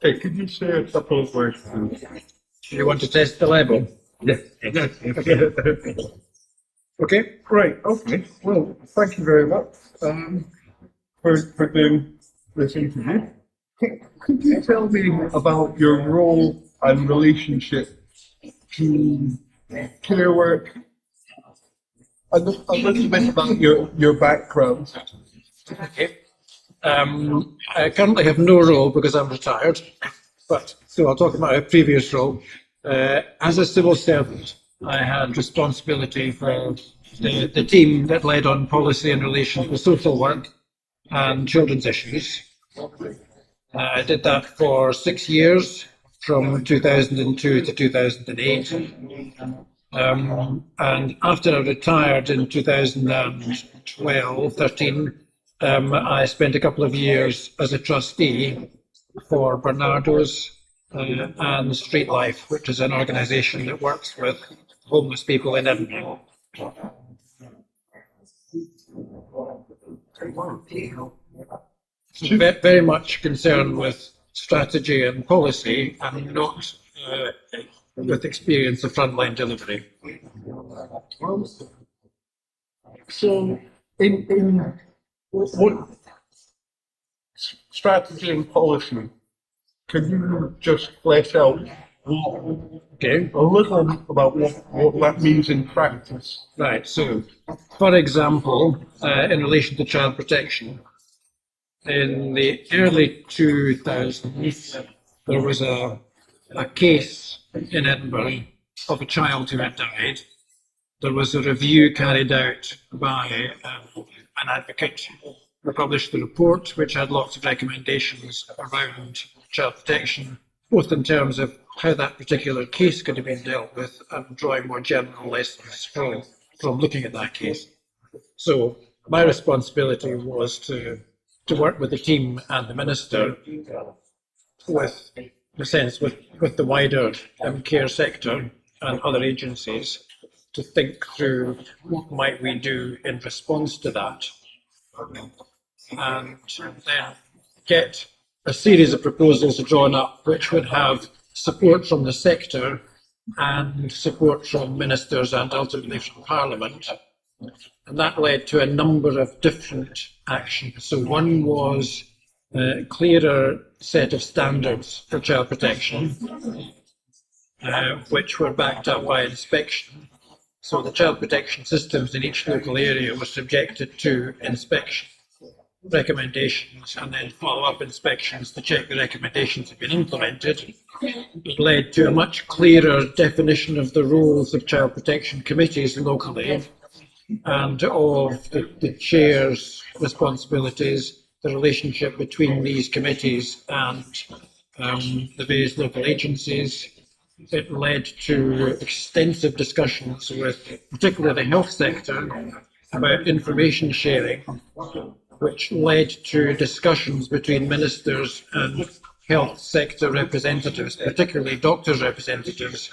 Hey, could you say a couple of words, please? You want to test the level? Yes. Okay, great. Okay. Well, thank you very much for doing this interview. Could you tell me about your role and relationship to care work? A little bit about your background. Okay. I currently have no role because I'm retired, but so I'll talk about my previous role. As a civil servant, I had responsibility for the team that led on policy in relation to social work and children's issues. I did that for 6 years, from 2002 to 2008. And after I retired in 2012-13, I spent a couple of years as a trustee for Barnardo's and Street Life, which is an organisation that works with homeless people in Edinburgh. Very much concerned with strategy and policy, and not with experience of frontline delivery. So, in what strategy and policy, can you just flesh out a little about what that means in practice? Right, so, for example, in relation to child protection, in the early 2000s, there was a case in Edinburgh of a child who had died. There was a review carried out by an advocate who published the report, which had lots of recommendations around child protection, both in terms of how that particular case could have been dealt with and drawing more general lessons from looking at that case. So my responsibility was to work with the team and the minister with, in a sense, with the wider care sector and other agencies to think through what might we do in response to that, and then get a series of proposals drawn up which would have support from the sector and support from ministers and ultimately from Parliament. And that led to a number of different actions. So one was a clearer set of standards for child protection, which were backed up by inspection. So the child protection systems in each local area were subjected to inspection recommendations and then follow-up inspections to check the recommendations have been implemented. It led to a much clearer definition of the roles of child protection committees locally and of the chair's responsibilities, the relationship between these committees and the various local agencies. It led to extensive discussions with particularly the health sector about information sharing, which led to discussions between ministers and health sector representatives, particularly doctors' representatives,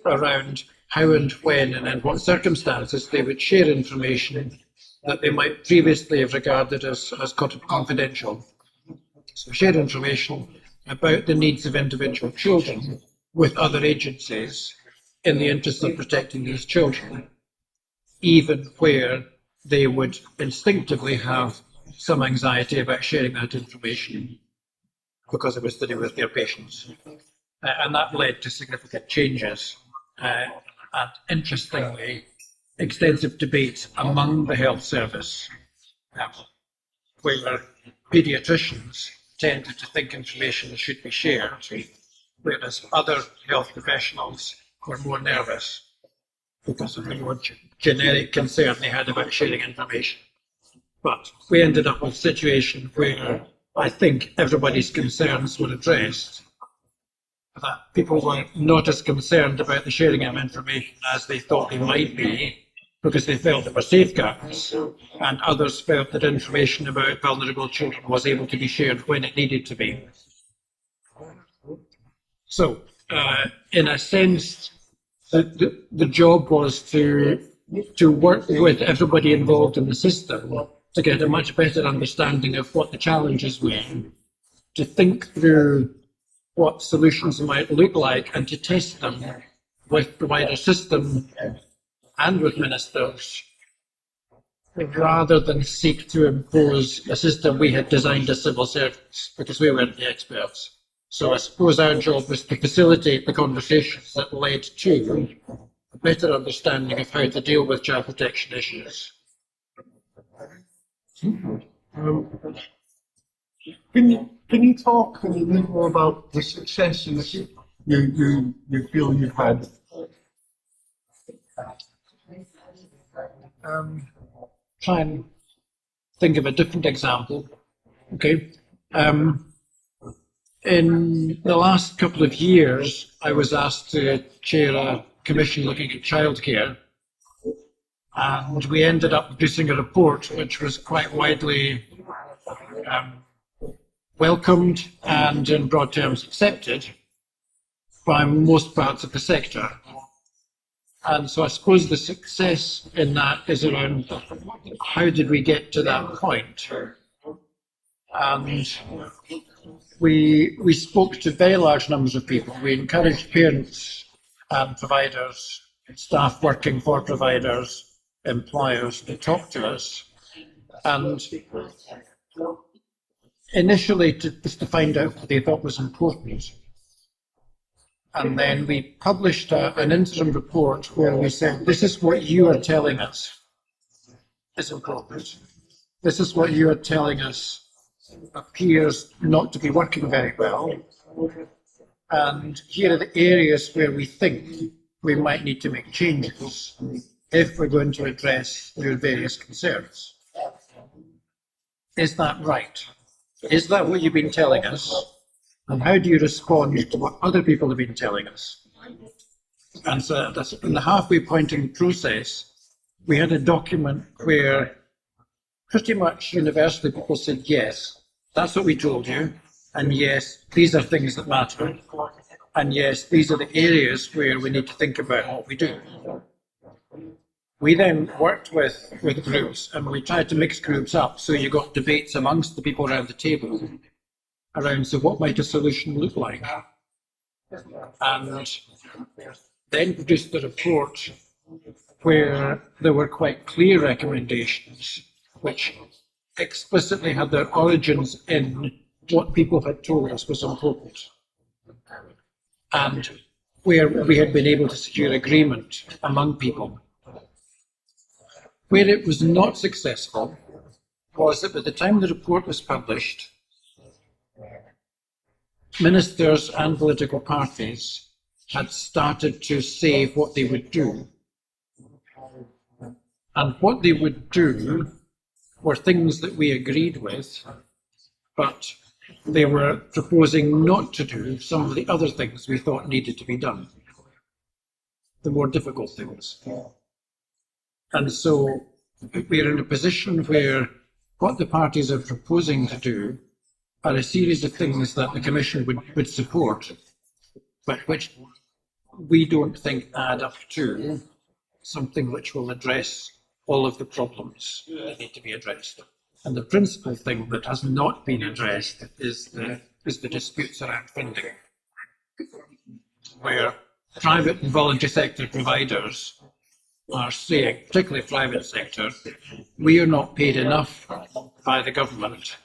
around how and when and in what circumstances they would share information that they might previously have regarded as confidential. So share information about the needs of individual children with other agencies in the interest of protecting these children, even where they would instinctively have some anxiety about sharing that information because it was to do with their patients. And that led to significant changes. And interestingly, extensive debate among the health service, where paediatricians tended to think information should be shared, whereas other health professionals were more nervous because of the more generic concern they had about sharing information. But we ended up with a situation where I think everybody's concerns were addressed, that people were not as concerned about the sharing of information as they thought they might be, because they felt there were safeguards, and others felt that information about vulnerable children was able to be shared when it needed to be. So, in a sense, the job was to work with everybody involved in the system to get a much better understanding of what the challenges were, to think through what solutions might look like, and to test them with the wider system and with ministers, rather than seek to impose a system we had designed as civil servants, because we weren't the experts. So I suppose our job was to facilitate the conversations that led to a better understanding of how to deal with child protection issues. Can you talk a little bit more about the successes you feel you've had? Try and think of a different example. Okay. In the last couple of years, I was asked to chair a commission looking at childcare, and we ended up producing a report which was quite widely welcomed and in broad terms accepted by most parts of the sector. And so I suppose the success in that is around how did we get to that point? And we spoke to very large numbers of people. We encouraged parents and providers, staff working for providers, employers to talk to us. And initially just to find out what they thought was important. And then we published an interim report where we said, this is what you are telling us is important. This is what you are telling us appears not to be working very well. And here are the areas where we think we might need to make changes if we're going to address your various concerns. Is that right? Is that what you've been telling us? And how do you respond to what other people have been telling us? And so that's in the halfway pointing process, we had a document where pretty much universally people said, yes, that's what we told you. And yes, these are things that matter. And yes, these are the areas where we need to think about what we do. We then worked with groups, and we tried to mix groups up. So you got debates amongst the people around the table around, so what might a solution look like? And then produced the report where there were quite clear recommendations, which explicitly had their origins in what people had told us was important. And where we had been able to secure agreement among people. Where it was not successful was that by the time the report was published, ministers and political parties had started to say what they would do. And what they would do were things that we agreed with, but they were proposing not to do some of the other things we thought needed to be done, the more difficult things. And so we're in a position where what the parties are proposing to do are a series of things that the Commission would support, but which we don't think add up to something which will address all of the problems that need to be addressed. And the principal thing that has not been addressed is the disputes around funding, where private and voluntary sector providers are saying, particularly private sector, we are not paid enough by the government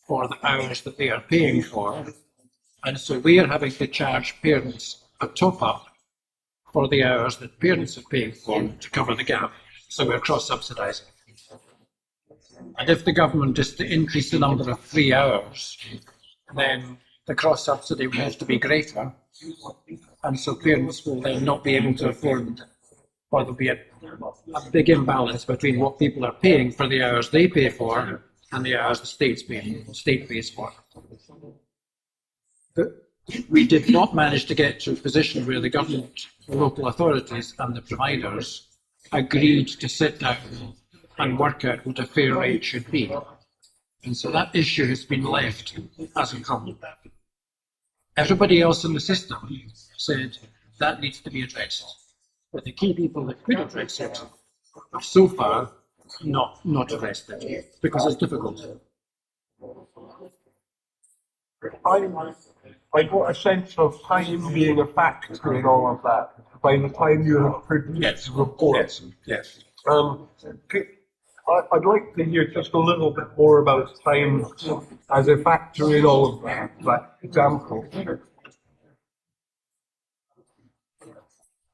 for the hours that they are paying for, and so we are having to charge parents a top-up for the hours that parents are paying for to cover the gap, so we're cross-subsidising. And if the government is to increase the number of free hours, then the cross-subsidy will have to be greater, and so parents will then not be able to afford, or there'll be a big imbalance between what people are paying for the hours they pay for and the hours the state pays for. But we did not manage to get to a position where the government, the local authorities and the providers agreed to sit down and work out what a fair rate should be. And so that issue has been left as a problem. Everybody else in the system said that needs to be addressed. but the key people that could address it have so far not addressed it because it's difficult. I got a sense of time being a factor in all of that by the time you have produced the report. Yes. I'd like to hear just a little bit more about time as a factor in all of that example.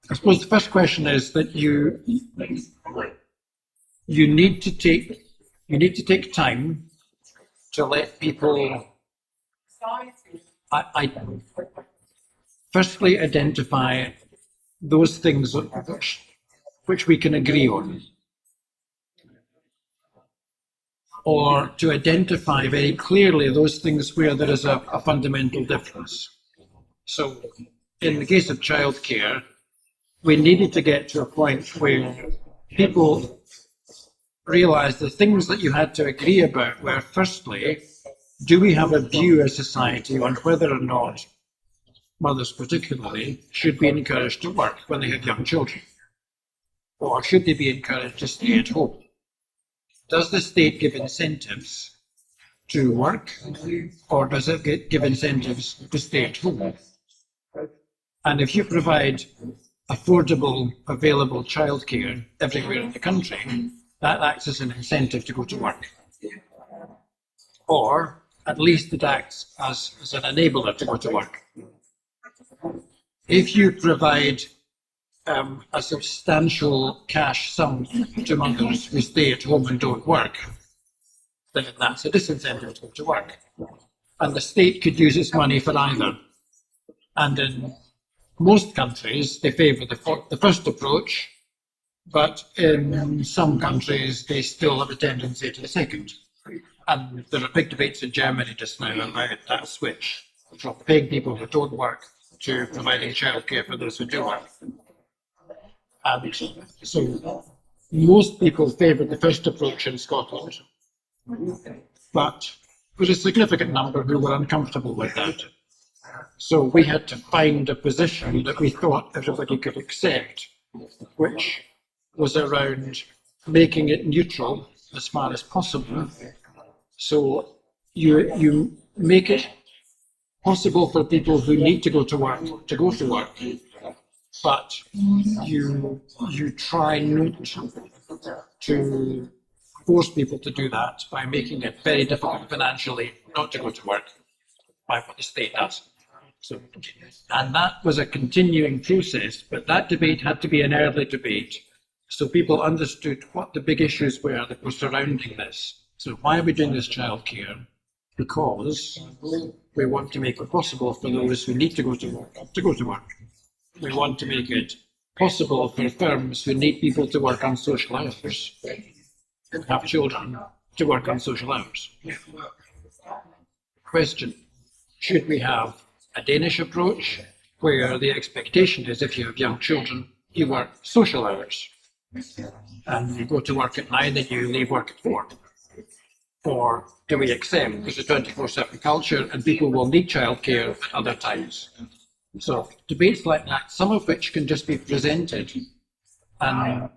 I suppose the first question is that you need to take time to let people firstly identify those things which we can agree on, or to identify very clearly those things where there is a fundamental difference. So in the case of childcare, we needed to get to a point where people realised the things that you had to agree about were, firstly, do we have a view as society on whether or not mothers particularly should be encouraged to work when they have young children? Or should they be encouraged to stay at home? Does the state give incentives to work, or does it give incentives to stay at home? And if you provide affordable, available childcare everywhere in the country, that acts as an incentive to go to work. Or at least it acts as an enabler to go to work. If you provide a substantial cash sum to mothers who stay at home and don't work, then that's a disincentive to go to work. And the state could use its money for either. And in most countries, they favour the first approach, but in some countries, they still have a tendency to the second. And there are big debates in Germany just now about that switch from paying people who don't work to providing childcare for those who do work. And so most people favour the first approach in Scotland, but there's a significant number who were uncomfortable with that. So we had to find a position that we thought everybody could accept, which was around making it neutral as far as possible. So you make it possible for people who need to go to work, but you try not to force people to do that by making it very difficult financially not to go to work by what the state does. So, and that was a continuing process, but that debate had to be an early debate so people understood what the big issues were that were surrounding this. So why are we doing this childcare? Because we want to make it possible for those who need to go to work. We want to make it possible for firms who need people to work on social hours, have children, to work on social hours. Question, should we have a Danish approach where the expectation is if you have young children, you work social hours and you go to work at 9 and you leave work at 4? Or do we accept there's a 24/7 culture and people will need childcare at other times? So debates like that, some of which can just be presented, and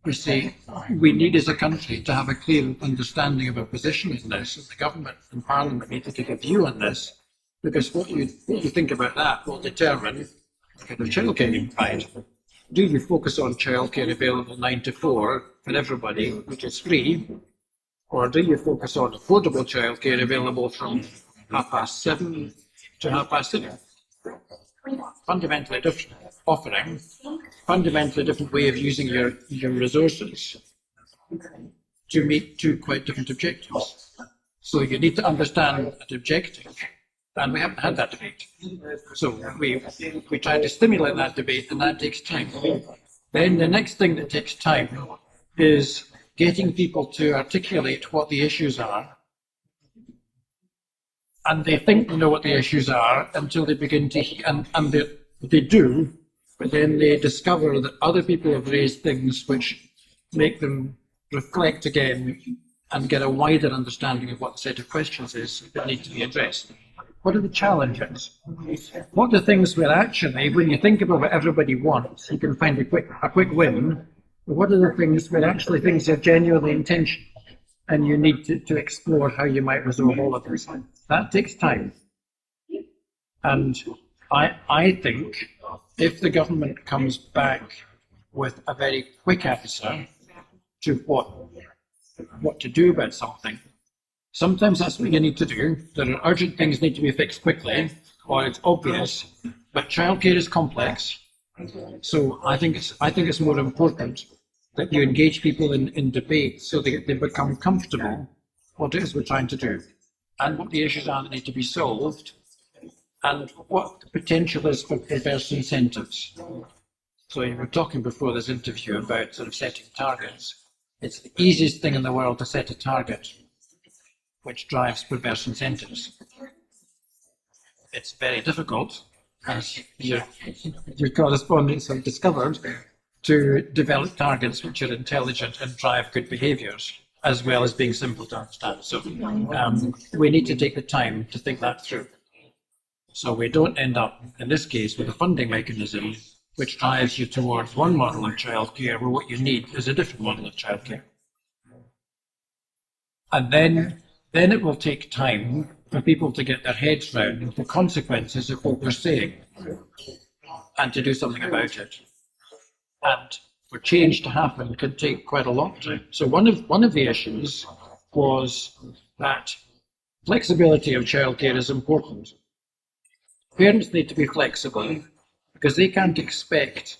we say we need as a country to have a clear understanding of our position in this, and the government and Parliament need to take a view on this, because what you think about that will determine the kind of childcare you provide. Do you focus on childcare available 9 to 4 for everybody, which is free? Or do you focus on affordable childcare available from 7:30 to 7:30? Fundamentally different offering, fundamentally different way of using your resources to meet two quite different objectives. So you need to understand that objective, and we haven't had that debate. So we try to stimulate that debate, and that takes time. Then the next thing that takes time is getting people to articulate what the issues are. And they think they know what the issues are until they begin to, and they do, but then they discover that other people have raised things which make them reflect again and get a wider understanding of what the set of questions is that need to be addressed. what are the challenges? What are things where actually, when you think about what everybody wants, you can find a quick win? What are the things where actually things are genuinely intentional and you need to explore how you might resolve all of this? That takes time. And I think if the government comes back with a very quick answer to what to do about something, sometimes that's what you need to do. There are urgent things need to be fixed quickly, or it's obvious. But childcare is complex, so I think it's more important that you engage people in debate so they become comfortable what it is we're trying to do, and what the issues are that need to be solved, and what the potential is for perverse incentives. So you were talking before this interview about sort of setting targets. It's the easiest thing in the world to set a target which drives perverse incentives. It's very difficult, as your correspondents have discovered, to develop targets which are intelligent and drive good behaviours, as well as being simple to understand. So we need to take the time to think that through. So we don't end up, in this case, with a funding mechanism which drives you towards one model of childcare where what you need is a different model of childcare. And then it will take time for people to get their heads round the consequences of what we're saying and to do something about it. And for change to happen can take quite a long time. So one of the issues was that flexibility of childcare is important. Parents need to be flexible because they can't expect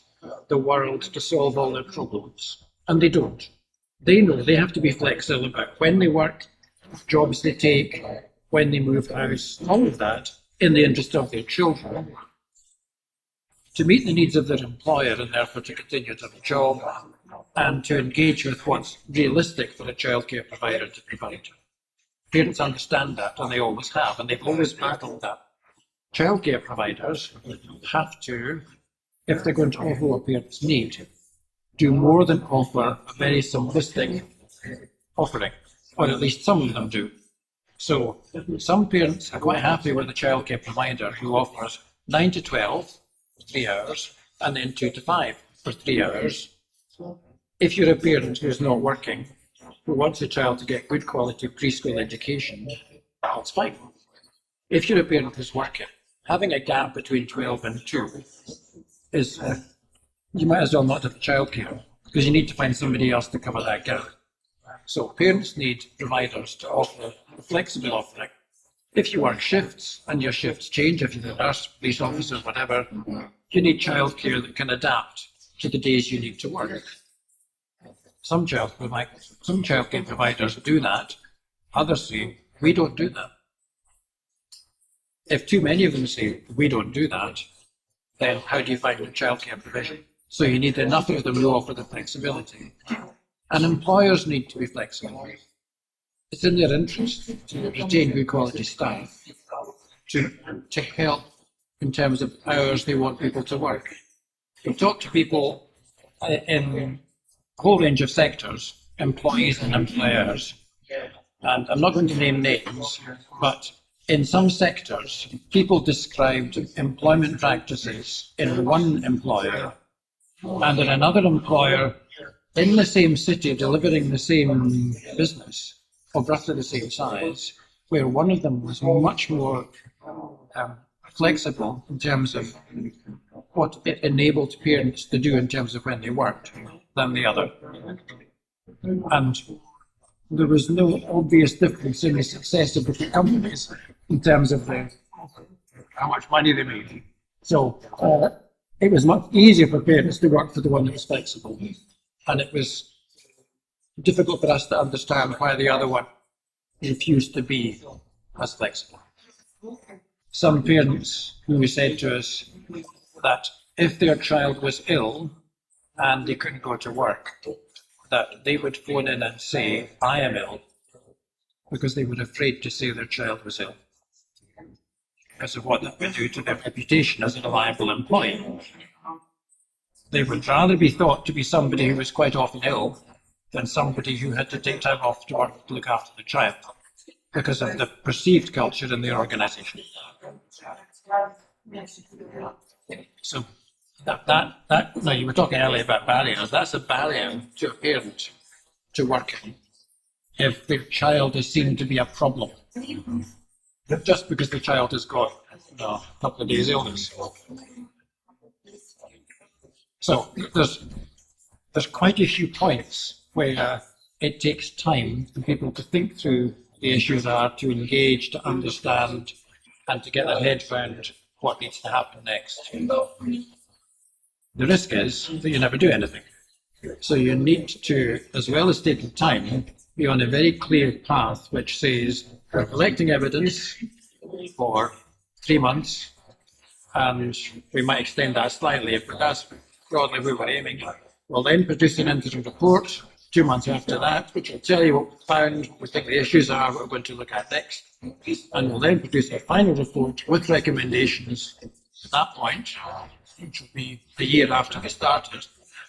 the world to solve all their problems, and they don't. They know they have to be flexible about when they work, jobs they take, when they move house, all of that in the interest of their children, to meet the needs of their employer and therefore to continue to have a job and to engage with what's realistic for a childcare provider to provide. Parents understand that, and they always have, and they've always battled that. Childcare providers have to, if they're going to offer what parents need, do more than offer a very simplistic offering, or at least some of them do. So some parents are quite happy with a childcare provider who offers 9 to 12, 3 hours, and then 2 to 5 for 3 hours. If you're a parent who's not working, who wants a child to get good quality preschool education, that's fine. If you're a parent who's working, having a gap between 12 and 2 is, you might as well not have childcare, because you need to find somebody else to cover that gap. So parents need providers to offer a flexible offering. If you work shifts and your shifts change, if you're a nurse, police officer, whatever, you need childcare that can adapt to the days you need to work. Some childcare providers do that. Others say, we don't do that. If too many of them say, we don't do that, then how do you find a childcare provision? So you need enough of them who offer the flexibility. And employers need to be flexible. It's in their interest to retain good quality staff, to help in terms of hours they want people to work. You talk to people in a whole range of sectors, employees and employers, and I'm not going to name names, but in some sectors, people described employment practices in one employer and in another employer in the same city delivering the same business of roughly the same size, where one of them was much more flexible in terms of what it enabled parents to do in terms of when they worked than the other. And there was no obvious difference in the success of the companies in terms of how much money they made. So it was much easier for parents to work for the one that was flexible. And it was difficult for us to understand why the other one refused to be as flexible. Some parents who said to us that if their child was ill and they couldn't go to work, that they would phone in and say, I am ill, because they were afraid to say their child was ill, because of what that would do to their reputation as a reliable employee. They would rather be thought to be somebody who was quite often ill than somebody who had to take time off to work to look after the child. because of the perceived culture in the organisation. So that now you were talking earlier about barriers. That's a barrier to a parent to working if the child is seen to be a problem, just because the child has got a couple of days illness. So there's quite a few points where it takes time for people to think through the issues are, to engage, to understand, and to get their head around what needs to happen next. The risk is that you never do anything. So you need to, as well as taking time, be on a very clear path which says we're collecting evidence for 3 months, and we might extend that slightly, but that's broadly where we're aiming. We'll then produce an interim report 2 months after that, which will tell you what we found, what we think the issues are, what we're going to look at next. And we'll then produce a final report with recommendations at that point, which will be a year after we started,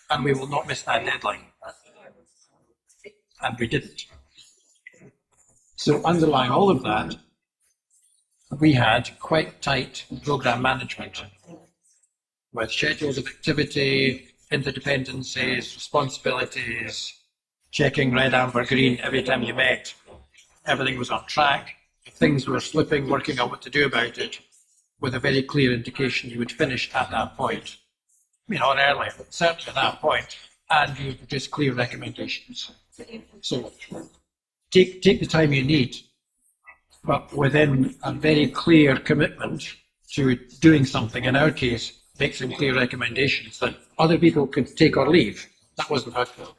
and we will not miss that deadline. And we didn't. So underlying all of that, we had quite tight program management with schedules of activity, interdependencies, responsibilities, checking red, amber, green every time you met. Everything was on track. If things were slipping, working out what to do about it, with a very clear indication you would finish at that point. Or earlier, but certainly at that point, and you produce clear recommendations. So take the time you need, but within a very clear commitment to doing something. In our case, make some clear recommendations that other people could take or leave. That wasn't helpful.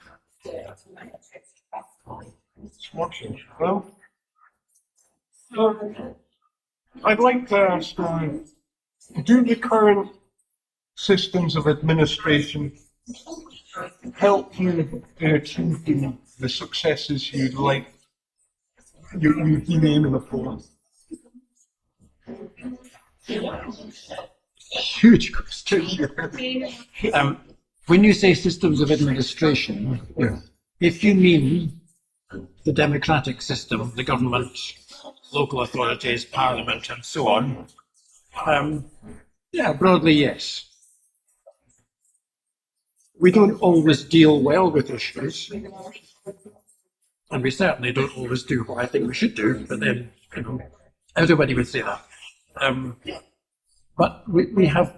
Well, I'd like to ask, do the current systems of administration help you in achieving the successes you'd like, you've been aiming for? Huge question. When you say systems of administration, if you mean the democratic system, the government, local authorities, parliament, and so on, broadly, yes. We don't always deal well with issues, and we certainly don't always do what I think we should do, but then, everybody would say that. But we have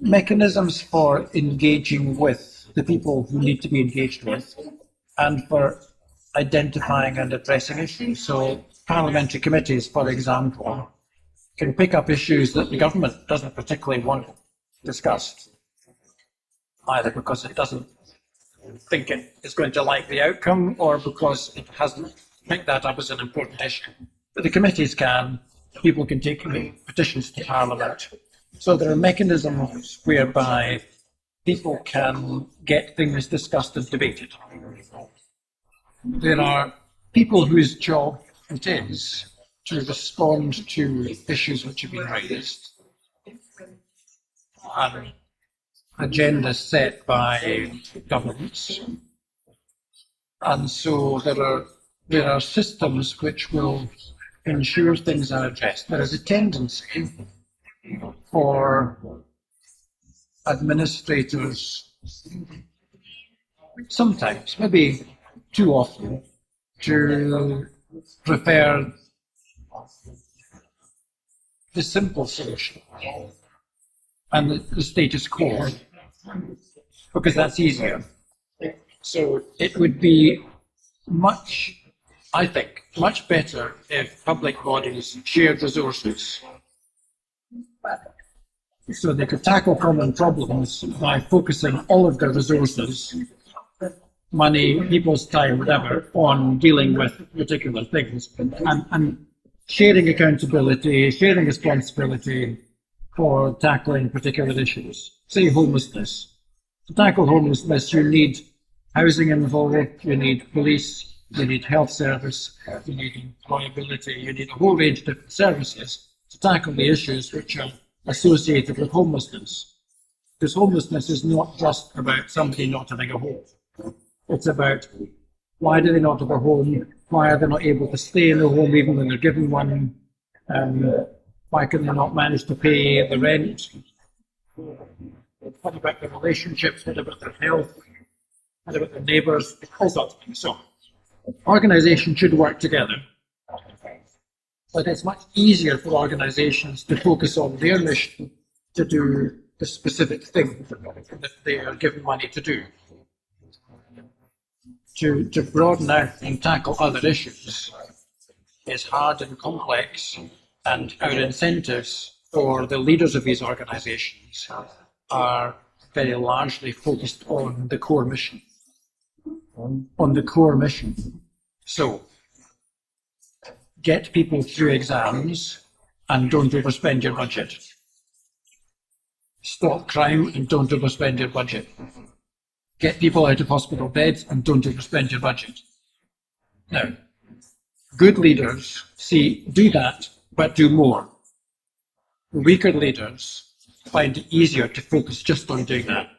mechanisms for engaging with the people who need to be engaged with, and for identifying and addressing issues. So parliamentary committees, for example, can pick up issues that the government doesn't particularly want discussed, either because it doesn't think it is going to like the outcome, or because it hasn't picked that up as an important issue. But the committees can, people can take petitions to Parliament. So there are mechanisms whereby people can get things discussed and debated. There are people whose job it is to respond to issues which have been raised, and agendas set by governments. And so there are systems which will ensure things are addressed. There is a tendency for administrators, sometimes, maybe too often, to prefer the simple solution and the status quo, because that's easier. So it would be I think, much better if public bodies shared resources so they could tackle common problems by focusing all of their resources, money, people's time, whatever, on dealing with particular things, and sharing accountability, sharing responsibility for tackling particular issues. Say homelessness. To tackle homelessness, you need housing involved, you need police, you need health service, you need employability, you need a whole range of different services to tackle the issues which are associated with homelessness. Because homelessness is not just about somebody not having a home. It's about why do they not have a home, Why are they not able to stay in the home even when they're given one? Why can they not manage to pay the rent? What about their relationships? What about their health? What about their neighbours? All sorts of things. So, organisations should work together, but it's much easier for organisations to focus on their mission to do the specific thing that they are given money to do. To broaden out and tackle other issues is hard and complex, and our incentives for the leaders of these organisations are very largely focused on the core mission. On the core mission. So, get people through exams and don't overspend your budget. Stop crime and don't overspend your budget. Get people out of hospital beds and don't overspend your budget. Now, good leaders do that, but do more. Weaker leaders find it easier to focus just on doing that.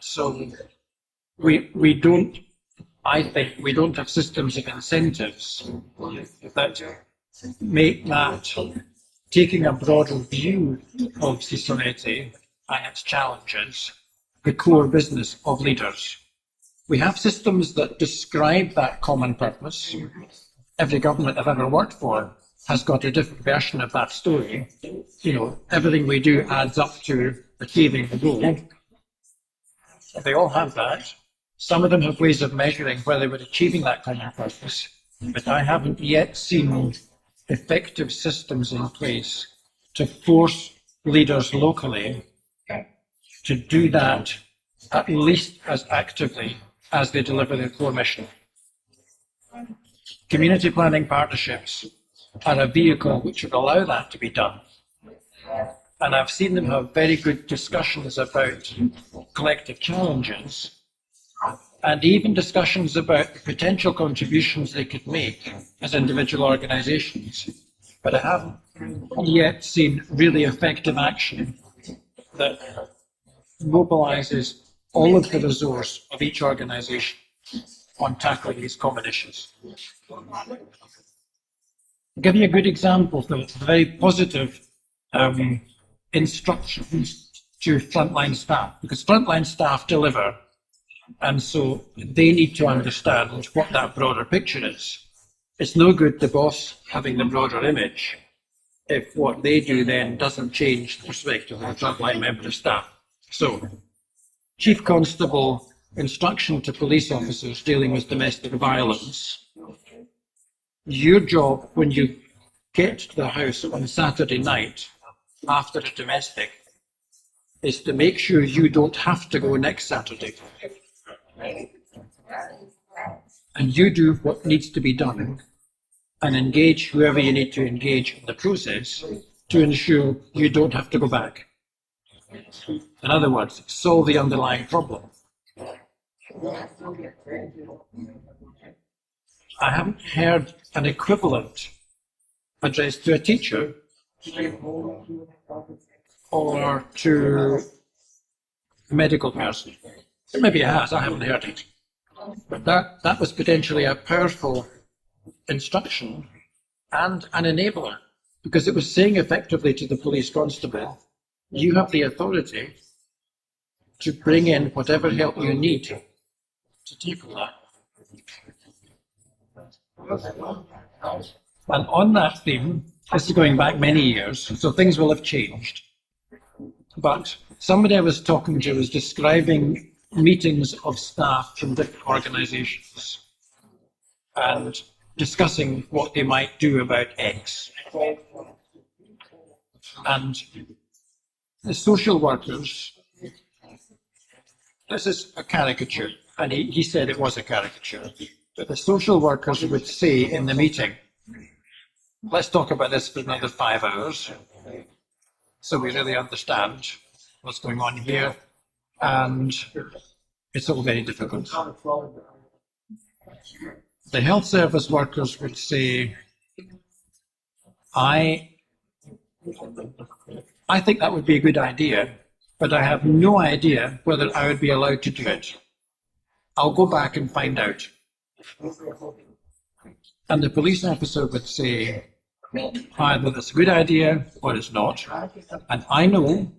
So I think we don't have systems of incentives that make that taking a broader view of society and its challenges the core business of leaders. We have systems that describe that common purpose. Every government I've ever worked for has got a different version of that story. You know, everything we do adds up to achieving the goal. They all have that. Some of them have ways of measuring whether we're achieving that common purpose, but I haven't yet seen effective systems in place to force leaders locally to do that at least as actively as they deliver their core mission. Community planning partnerships are a vehicle which would allow that to be done. And I've seen them have very good discussions about collective challenges and even discussions about the potential contributions they could make as individual organisations. But I haven't yet seen really effective action that mobilises all of the resource of each organisation on tackling these common issues. I'll give you a good example of the very positive instructions to frontline staff, because frontline staff deliver, and so they need to understand what that broader picture is. It's no good the boss having the broader image if what they do then doesn't change the perspective of the frontline member of staff. So, Chief Constable instruction to police officers dealing with domestic violence. Your job when you get to the house on Saturday night after a domestic is to make sure you don't have to go next Saturday. And you do what needs to be done and engage whoever you need to engage in the process to ensure you don't have to go back. In other words, solve the underlying problem. I haven't heard an equivalent addressed to a teacher or to a medical person. Maybe it has, I haven't heard it. But that was potentially a powerful instruction and an enabler, because it was saying effectively to the police constable, you have the authority to bring in whatever help you need to tackle that. And on that theme, this is going back many years, so things will have changed. But somebody I was talking to was describing meetings of staff from different organisations and discussing what they might do about X. And the social workers, this is a caricature, and he said it was a caricature, but the social workers would say in the meeting, let's talk about this for another 5 hours, so we really understand what's going on here, and it's all very difficult. The health service workers would say, I think that would be a good idea, but I have no idea whether I would be allowed to do it. I'll go back and find out. And the police officer would say, either that's a good idea or it's not. And I know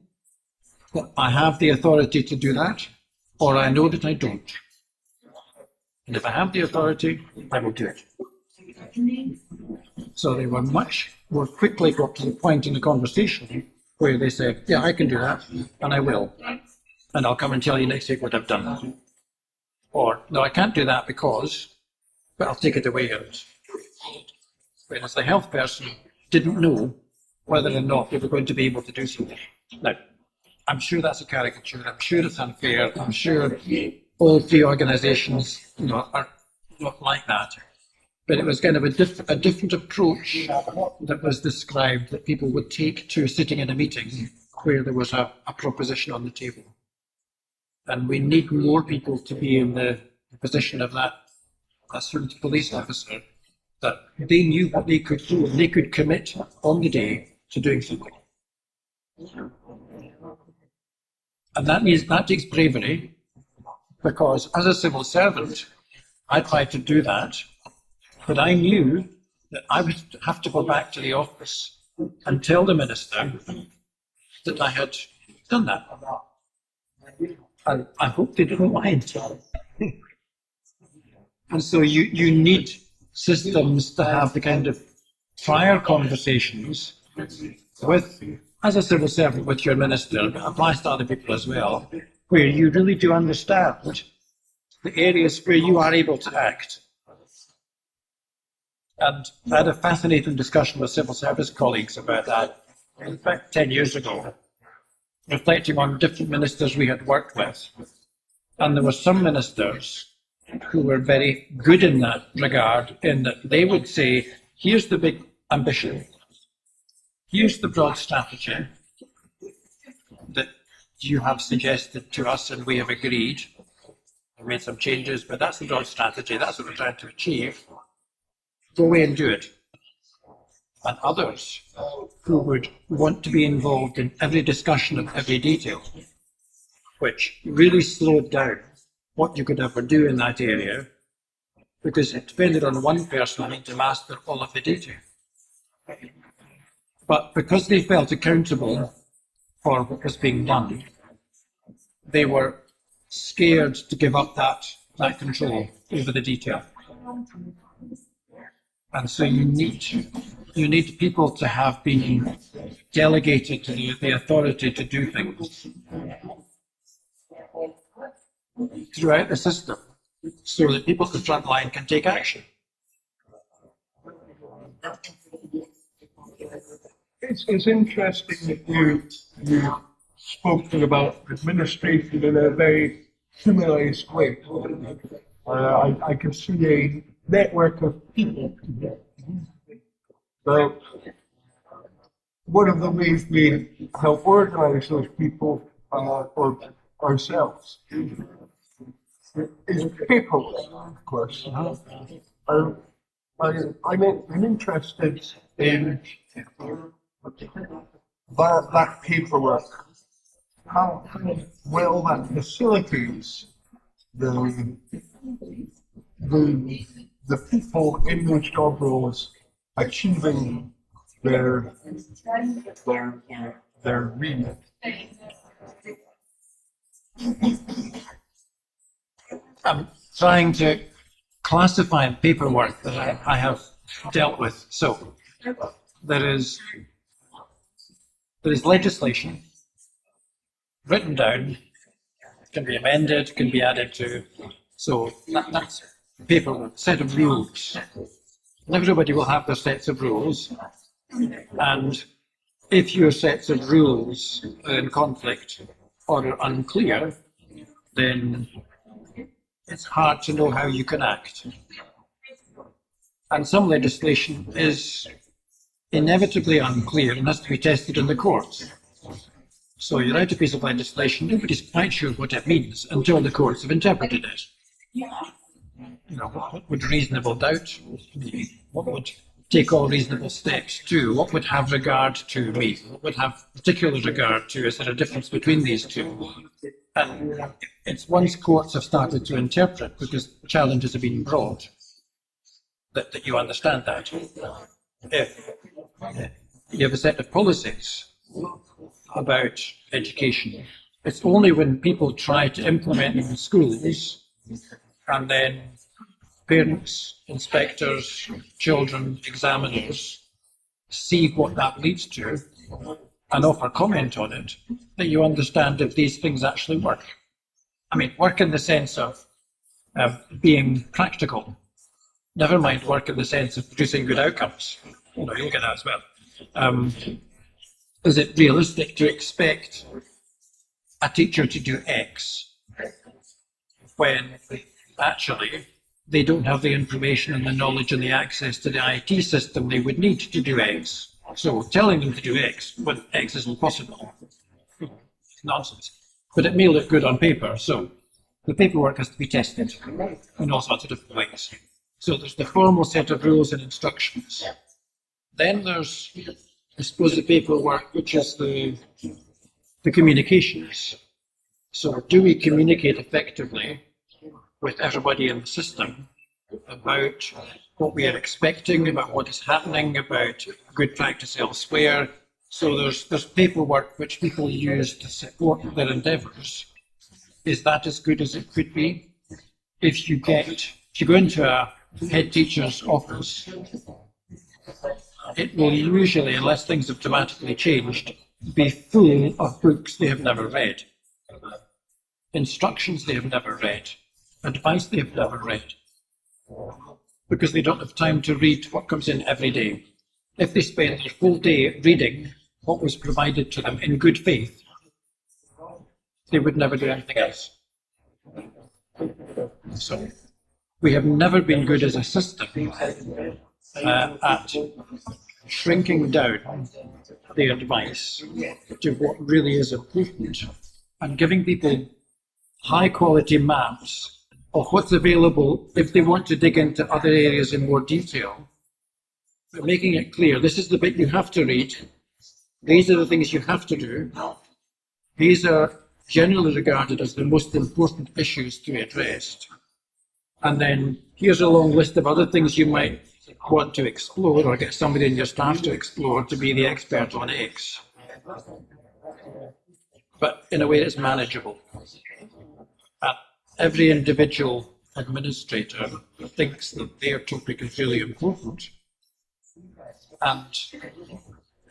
that I have the authority to do that, or I know that I don't. And if I have the authority, I will do it. So they were much more quickly got to the point in the conversation where they said, yeah, I can do that, and I will. And I'll come and tell you next week what I've done. Or, no, I can't do that because, but I'll take it away. Whereas the health person didn't know whether or not they were going to be able to do something. Now, I'm sure that's a caricature. I'm sure it's unfair. I'm sure all three organisations, are not like that. But it was kind of a different approach that was described that people would take to sitting in a meeting where there was a proposition on the table. And we need more people to be in the position of that sort of police officer, that they knew what they could do and they could commit on the day to doing something. And that takes bravery, because as a civil servant, I tried to do that, but I knew that I would have to go back to the office and tell the minister that I had done that. And I hope they didn't mind. And so you need systems to have the kind of prior conversations with, as a civil servant, with your minister, but applies to other people as well, where you really do understand the areas where you are able to act. And I had a fascinating discussion with civil service colleagues about that, in fact, 10 years ago, reflecting on different ministers we had worked with. And there were some ministers who were very good in that regard, in that they would say, here's the big ambition, here's the broad strategy that you have suggested to us and we have agreed. We made some changes, but that's the broad strategy, that's what we're trying to achieve. Go away and do it. And others who would want to be involved in every discussion of every detail, which really slowed down what you could ever do in that area, because it depended on one person having to master all of the detail. But because they felt accountable for what was being done, they were scared to give up that control over the detail. And so you need people to have been delegated the authority to do things throughout the system, so that people at the front line can take action. It's interesting that you've spoken about administration in a very humanized way. I can see a network of people. Now, one of the ways we help organize those people, or ourselves, is paperwork, of course. I'm interested in that paperwork, how well that facilitates the people in those job roles achieving their remit. I'm trying to classify paperwork that I have dealt with. So there is legislation written down, can be amended, can be added to. So that's paperwork, set of rules. And everybody will have their sets of rules. And if your sets of rules are in conflict or are unclear, then it's hard to know how you can act. And some legislation is inevitably unclear and has to be tested in the courts. So you write a piece of legislation, nobody's quite sure what it means until the courts have interpreted it. What would reasonable doubt be? What would take all reasonable steps to? What would have regard to me? What would have particular regard to? Is there a difference between these two? And it's once courts have started to interpret, because challenges have been brought, that you understand that. If you have a set of policies about education, it's only when people try to implement them in schools, and then parents, inspectors, children, examiners see what that leads to and offer comment on it, that you understand if these things actually work. I mean, work in the sense of being practical. Never mind work in the sense of producing good outcomes. You'll get that as well. Is it realistic to expect a teacher to do X when actually they don't have the information and the knowledge and the access to the IT system they would need to do X? So telling them to do X when X isn't possible, nonsense. But it may look good on paper, so the paperwork has to be tested in all sorts of different ways. So there's the formal set of rules and instructions. Then there's, I suppose, the paperwork, which is the communications. So do we communicate effectively with everybody in the system about what we are expecting, about what is happening, about good practice elsewhere? So there's paperwork which people use to support their endeavours. Is that as good as it could be? If you go into a head teacher's office, it will usually, unless things have dramatically changed, be full of books they have never read, instructions they have never read, advice they have never read, because they don't have time to read what comes in every day. If they spend their full day reading what was provided to them in good faith, they would never do anything else. So we have never been good as a system at shrinking down the advice to what really is important and giving people high quality maps of what's available if they want to dig into other areas in more detail, but making it clear, this is the bit you have to read, these are the things you have to do, these are generally regarded as the most important issues to be addressed, and then here's a long list of other things you might want to explore or get somebody in your staff to explore to be the expert on X, but in a way that's manageable. Every individual administrator thinks that their topic is really important, and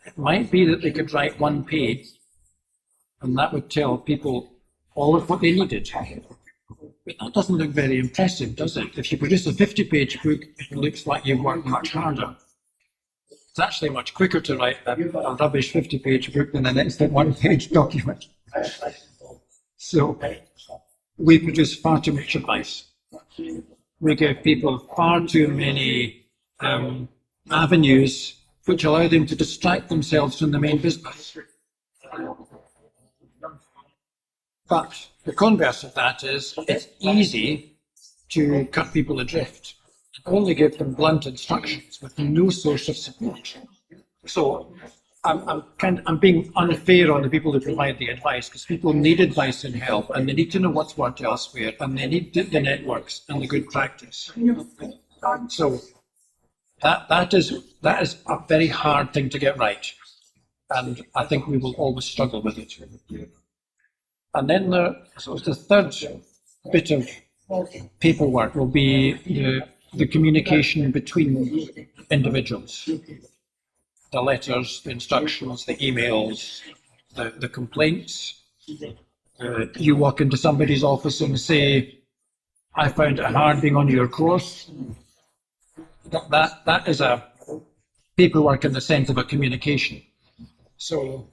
it might be that they could write one page and that would tell people all of what they needed. But that doesn't look very impressive, does it? If you produce a 50-page book, it looks like you've worked much harder. It's actually much quicker to write a rubbish 50-page book than an instant one-page document. So we produce far too much advice. We give people far too many avenues which allow them to distract themselves from the main business. But the converse of that is it's easy to cut people adrift and only give them blunt instructions with no source of support. So I'm being unfair on the people who provide the advice, because people need advice and help, and they need to know what's worked elsewhere, and they need the networks and the good practice. So that is a very hard thing to get right, and I think we will always struggle with it. And then the third bit of paperwork will be the communication between individuals. The letters, the instructions, the emails, the complaints. You walk into somebody's office and say, I found it hard being on your course. That is a paperwork in the sense of a communication. So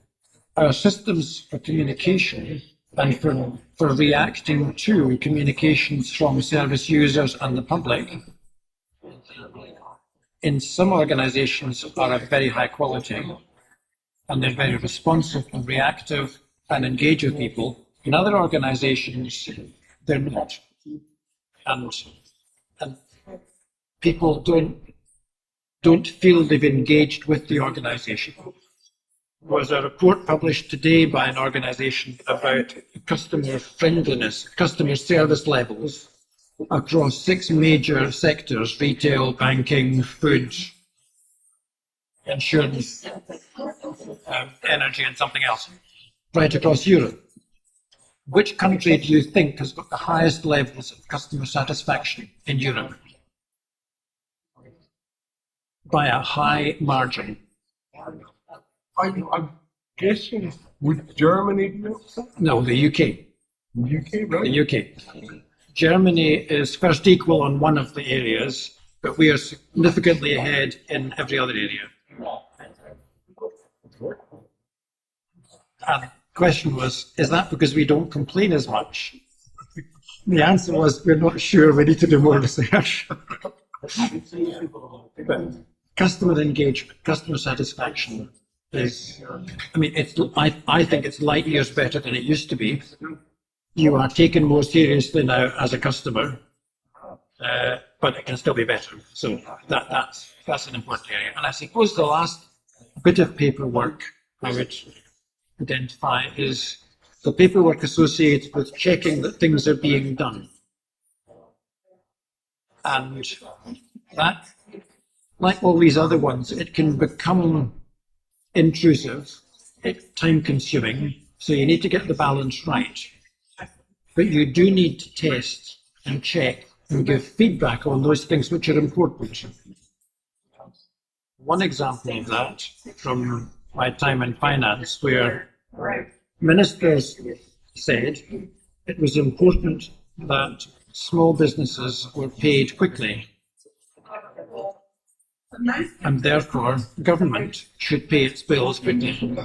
our systems for communication and for reacting to communications from service users and the public in some organizations are of very high quality, and they're very responsive and reactive and engage with people. In other organizations, they're not. And people don't feel they've engaged with the organization. was a report published today by an organisation about customer friendliness, customer service levels across 6 major sectors: retail, banking, food, insurance, energy and something else, right across Europe. Which country do you think has got the highest levels of customer satisfaction in Europe? By a high margin. I'm guessing, would Germany be up there? No, the UK. UK, right? The UK. Germany is first equal on one of the areas, but we are significantly ahead in every other area. And the question was, is that because we don't complain as much? The answer was, we're not sure, we need to do more research. But customer engagement, customer satisfaction is, I mean, I think it's light years better than it used to be. You are taken more seriously now as a customer, but it can still be better. So that's an important area. And I suppose the last bit of paperwork I would identify is the paperwork associated with checking that things are being done. And that, like all these other ones, it can become intrusive, time-consuming, so you need to get the balance right. But you do need to test and check and give feedback on those things which are important. One example of that from my time in finance, where ministers said it was important that small businesses were paid quickly, and therefore government should pay its bills quickly,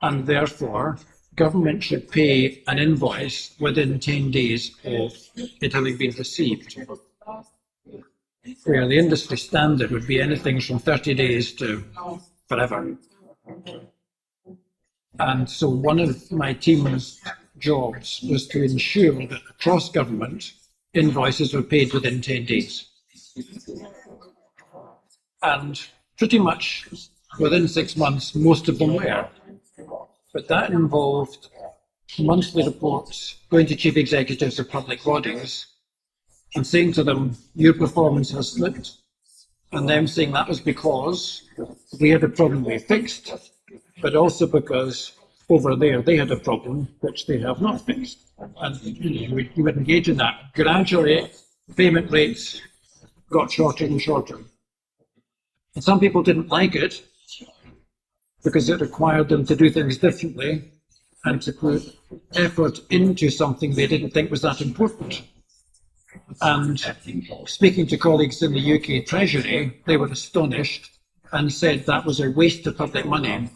and therefore government should pay an invoice within 10 days of it having been received, where the industry standard would be anything from 30 days to forever. And so one of my team's jobs was to ensure that across government invoices were paid within 10 days. And pretty much within 6 months, most of them were. But that involved monthly reports going to chief executives of public bodies and saying to them, your performance has slipped, and them saying that was because we had a problem we fixed, but also because over there they had a problem which they have not fixed. And you would engage in that. Gradually, payment rates got shorter and shorter. And some people didn't like it because it required them to do things differently and to put effort into something they didn't think was that important. And speaking to colleagues in the UK Treasury, they were astonished and said that was a waste of public money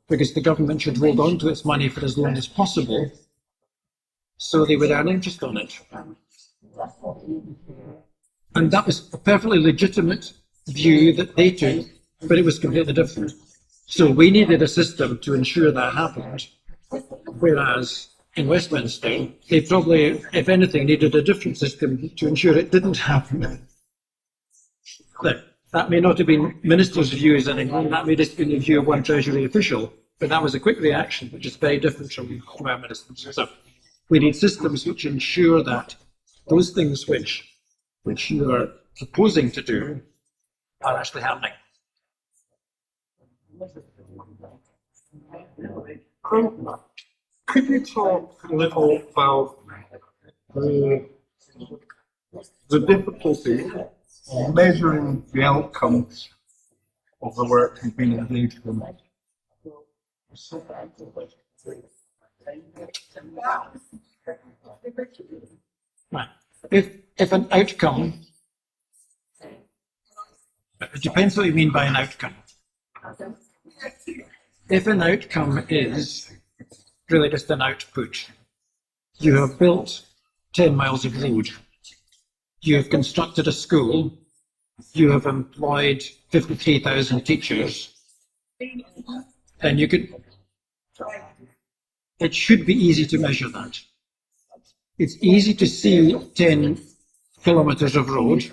because the government should hold on to its money for as long as possible so they would earn interest on it. And that was a perfectly legitimate view that they took, but it was completely different. So we needed a system to ensure that happened, whereas in Westminster, they probably, if anything, needed a different system to ensure it didn't happen. That may not have been ministers' views in England, that may just be the view of one Treasury official, but that was a quick reaction, which is very different from our ministers. So we need systems which ensure that those things which you are proposing to do are actually happening. Could you talk a little about the difficulty of measuring the outcomes of the work you've been engaged in? Right. If an outcome, it depends what you mean by an outcome. If an outcome is really just an output, you have built 10 miles of road, you have constructed a school, you have employed 53,000 teachers, then you could, it should be easy to measure that. It's easy to see 10 kilometers of road.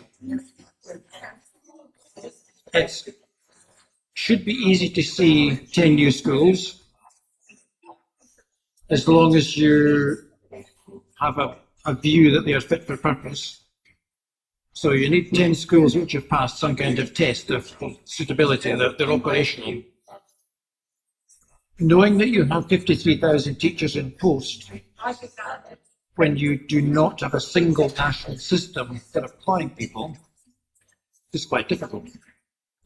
It should be easy to see 10 new schools, as long as you have a view that they are fit for purpose. So you need 10 schools which have passed some kind of test of suitability, they're operational. Knowing that you have 53,000 teachers in post, when you do not have a single national system for applying people, is quite difficult.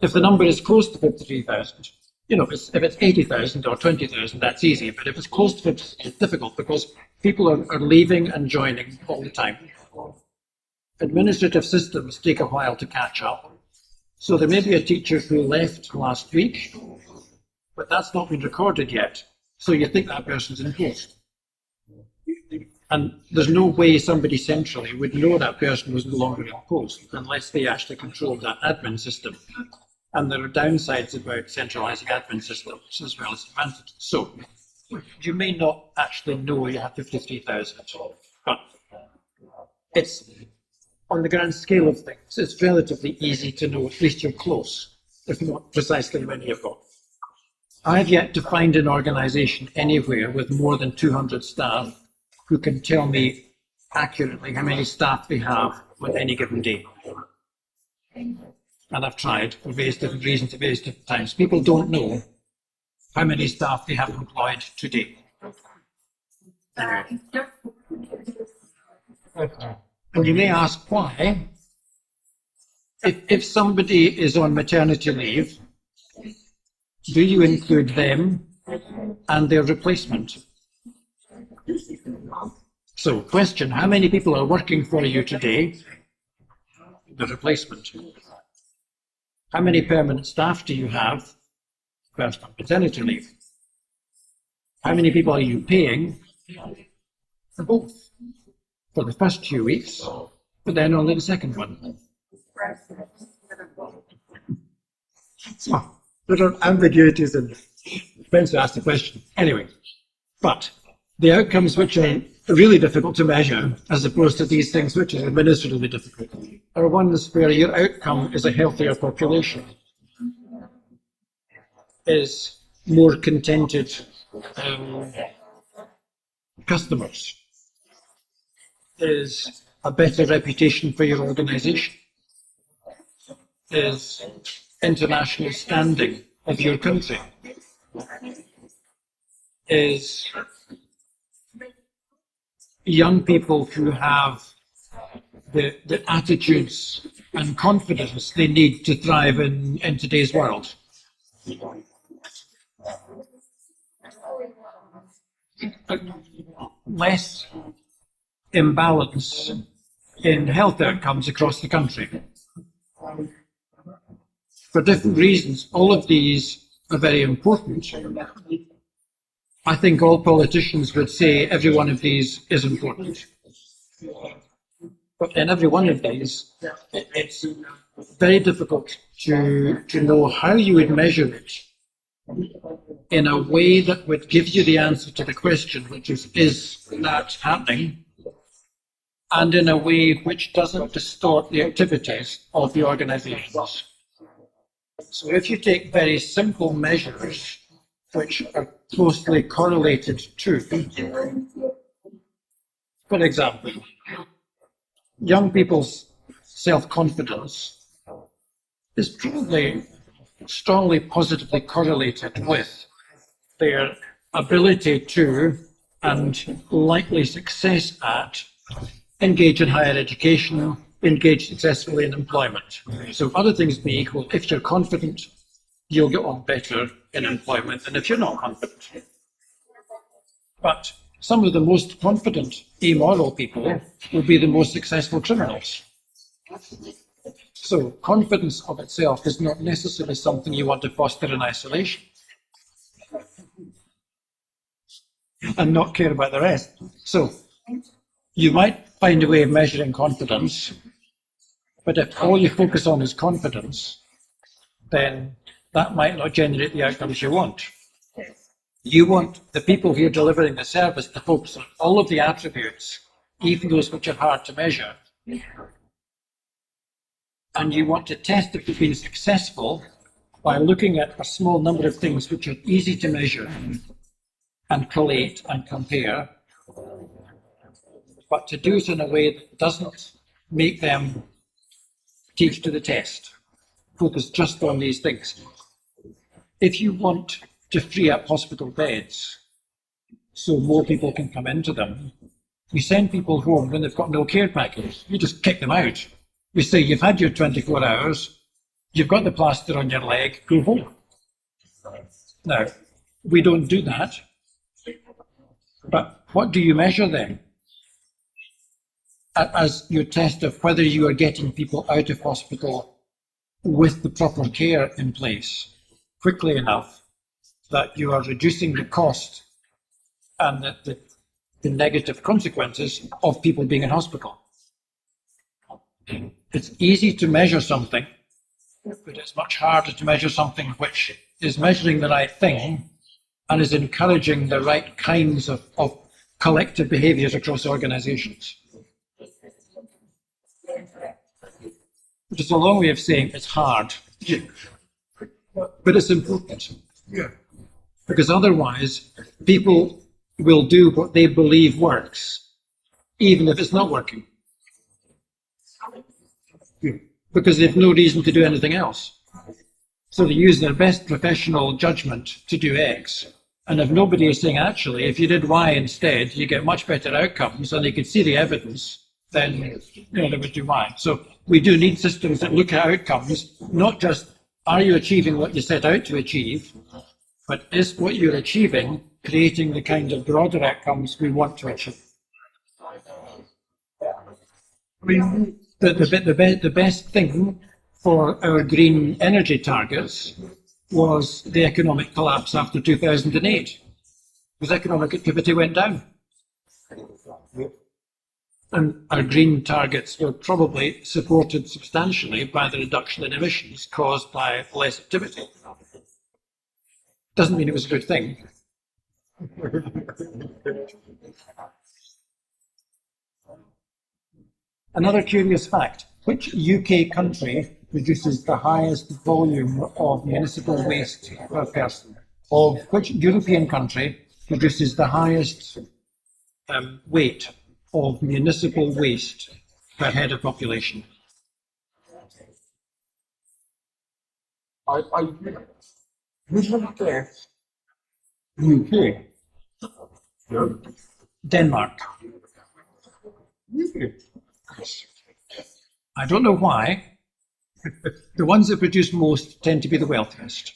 If the number is close to 53,000, if it's 80,000 or 20,000, that's easy. But if it's close to 50, it's difficult because people are leaving and joining all the time. Administrative systems take a while to catch up. So there may be a teacher who left last week, but that's not been recorded yet. So you think that person's in post. And there's no way somebody centrally would know that person was no longer in post unless they actually controlled that admin system. And there are downsides about centralising admin systems as well as advantages. So you may not actually know you have 53,000, but it's, on the grand scale of things, it's relatively easy to know at least you're close, if not precisely how many you've got. I've yet to find an organisation anywhere with more than 200 staff who can tell me accurately how many staff they have on any given day. And I've tried for various different reasons at various different times. People don't know how many staff they have employed today. Anyway. And you may ask why. If somebody is on maternity leave, do you include them and their replacement? So, question, how many people are working for you today? The replacement. How many permanent staff do you have first on maternity leave? How many people are you paying for both? For the first few weeks, but then only the second one. So, there are ambiguities in depends who asked the question. Anyway, but the outcomes which are really difficult to measure, as opposed to these things which are administratively difficult, are ones where your outcome is a healthier population, is more contented customers, is a better reputation for your organisation, is international standing of your country, is young people who have the attitudes and confidence they need to thrive in today's world. Less imbalance in health outcomes across the country. For different reasons, all of these are very important. I think all politicians would say every one of these is important. But in every one of these, it's very difficult to know how you would measure it in a way that would give you the answer to the question, which is that happening? And in a way which doesn't distort the activities of the organisations. So if you take very simple measures which are closely correlated to, for example, young people's self-confidence is probably strongly positively correlated with their ability to and likely success at engage in higher education, engage successfully in employment. So if other things being equal, if you're confident, you'll get on better in employment than if you're not confident. But some of the most confident, amoral people will be the most successful criminals. So confidence of itself is not necessarily something you want to foster in isolation and not care about the rest. So you might find a way of measuring confidence, but if all you focus on is confidence, then that might not generate the outcomes you want. You want the people who are delivering the service to focus on all of the attributes, even those which are hard to measure. And you want to test if they've been successful by looking at a small number of things which are easy to measure and collate and compare, but to do it in a way that doesn't make them teach to the test, focus just on these things. If you want to free up hospital beds so more people can come into them, you send people home when they've got no care package. You just kick them out. You say, you've had your 24 hours, you've got the plaster on your leg, go home. Now, we don't do that, but what do you measure then as your test of whether you are getting people out of hospital with the proper care in place quickly enough that you are reducing the cost and the negative consequences of people being in hospital? It's easy to measure something, but it's much harder to measure something which is measuring the right thing and is encouraging the right kinds of collective behaviours across organisations. Which is a long way of saying it's hard, but it's important. Yeah. Because otherwise, people will do what they believe works, even if it's not working. Because they've no reason to do anything else. So they use their best professional judgment to do X. And if nobody is saying, actually, if you did Y instead, you get much better outcomes, and they could see the evidence, then they would do Y. So we do need systems that look at outcomes, not just are you achieving what you set out to achieve, but is what you're achieving creating the kind of broader outcomes we want to achieve. I mean, The best thing for our green energy targets was the economic collapse after 2008, because economic activity went down. And our green targets were probably supported substantially by the reduction in emissions caused by less activity. Doesn't mean it was a good thing. Another curious fact, which UK country produces the highest volume of municipal waste per person? Of which European country produces the highest weight of municipal waste per head of population? I usually guess UK. Yeah. Denmark. UK. I don't know why. The ones that produce most tend to be the wealthiest.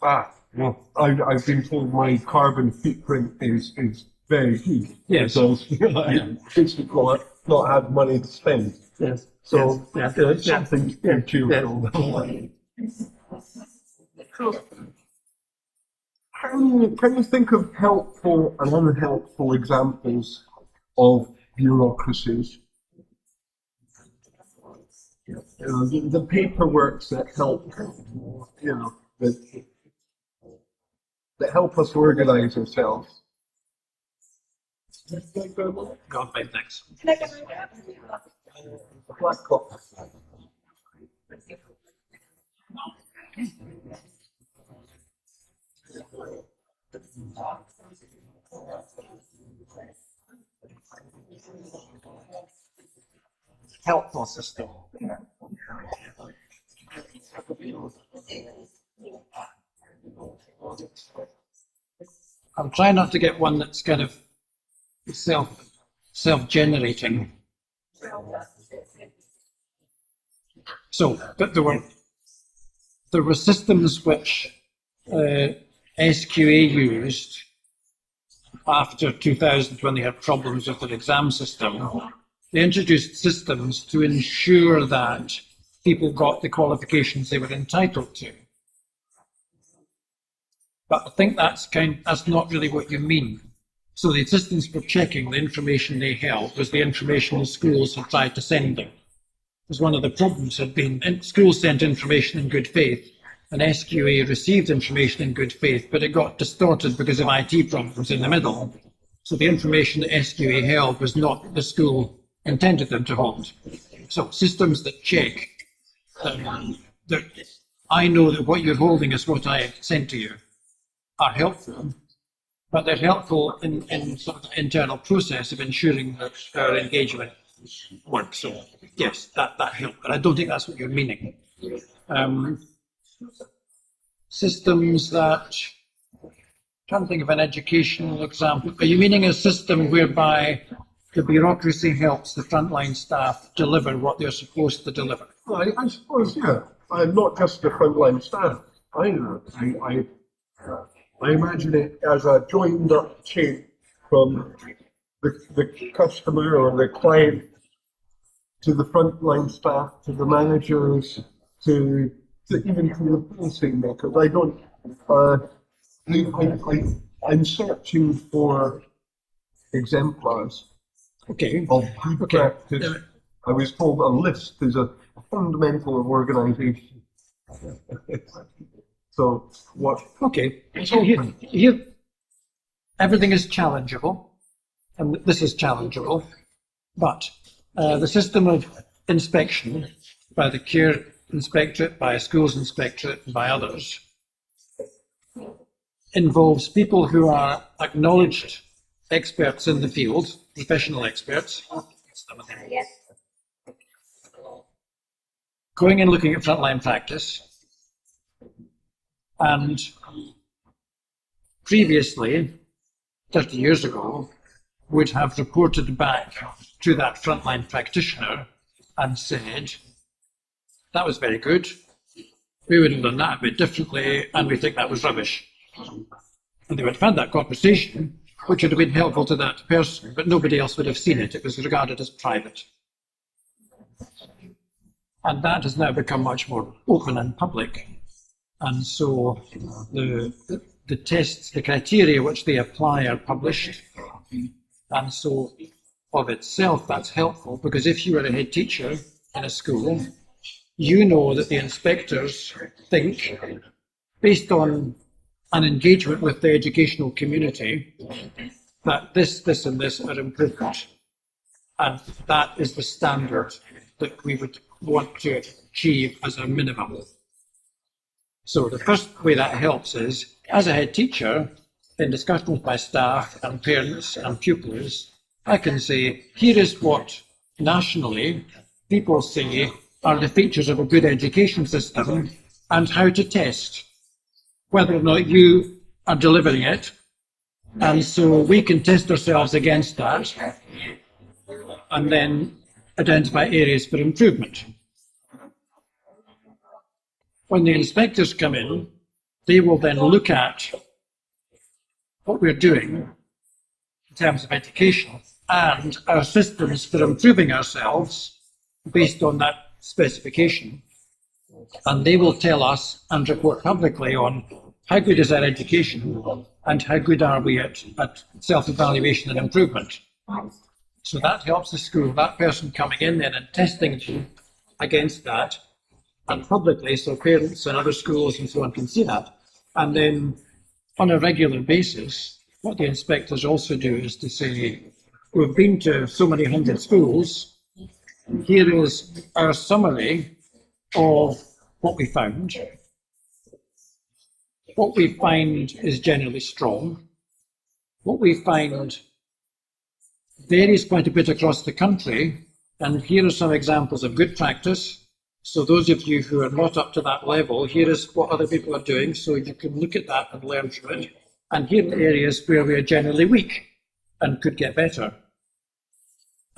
Well, I've been told my carbon footprint is very huge. Yes. So basically not have money to spend. Yes. So Yes. it's something to cheerful. Can you think of helpful and unhelpful examples of bureaucracies? The paperwork that help, that help us organize ourselves. God, mate, thanks. Black coffee. Helpful system. I'm trying not to get one that's kind of self-generating. So, but there were systems which SQA used after 2000 when they had problems with their exam system. They introduced systems to ensure that people got the qualifications they were entitled to. But I think that's not really what you mean. So the systems for checking the information they held was the information the schools had tried to send them. Because one of the problems had been schools sent information in good faith, and SQA received information in good faith, but it got distorted because of IT problems in the middle. So the information that SQA held was not the school intended them to hold. So systems that check that I know that what you're holding is what I sent to you are helpful, but they're helpful in sort of the internal process of ensuring that our engagement works. So yes, that helped, but I don't think that's what you're meaning. Systems that, trying to think of an educational example. Are you meaning a system whereby the bureaucracy helps the frontline staff deliver what they're supposed to deliver? I suppose, yeah. Not just the frontline staff either. I imagine it as a joined up chain from the customer or the client to the frontline staff, to the managers, to even to the policy makers. I'm searching for exemplars Okay. of good practice. I was told a list is a fundamental of organisation. So what? Okay. So here, everything is challengeable, and this is challengeable, but the system of inspection by the Care Inspectorate, by a Schools Inspectorate, and by others involves people who are acknowledged experts in the field, professional experts, going and looking at frontline practice, and previously, 30 years ago, would have reported back to that frontline practitioner and said, that was very good, we would have done that a bit differently, and we think that was rubbish. And they would have had that conversation, which would have been helpful to that person, but nobody else would have seen it. It was regarded as private. And that has now become much more open and public. And so the tests, the criteria which they apply are published. And so of itself, that's helpful, because if you are a head teacher in a school, you know that the inspectors think, based on an engagement with the educational community, that this and this are improvements. And that is the standard that we would want to achieve as a minimum. So the first way that helps is, as a head teacher, in discussion with my staff and parents and pupils, I can say, here is what nationally people say are the features of a good education system and how to test whether or not you are delivering it. And so we can test ourselves against that and then identify areas for improvement. When the inspectors come in, they will then look at what we're doing in terms of education and our systems for improving ourselves based on that specification. And they will tell us and report publicly on how good is our education and how good are we at self-evaluation and improvement. So that helps the school, that person coming in then and testing them against that, and publicly, so parents and other schools and so on can see that. And then on a regular basis, what the inspectors also do is to say, we've been to so many hundred schools, here is our summary of what we found. What we find is generally strong. What we find varies quite a bit across the country, and here are some examples of good practice. So those of you who are not up to that level, here is what other people are doing, so you can look at that and learn from it. And here are areas where we are generally weak and could get better.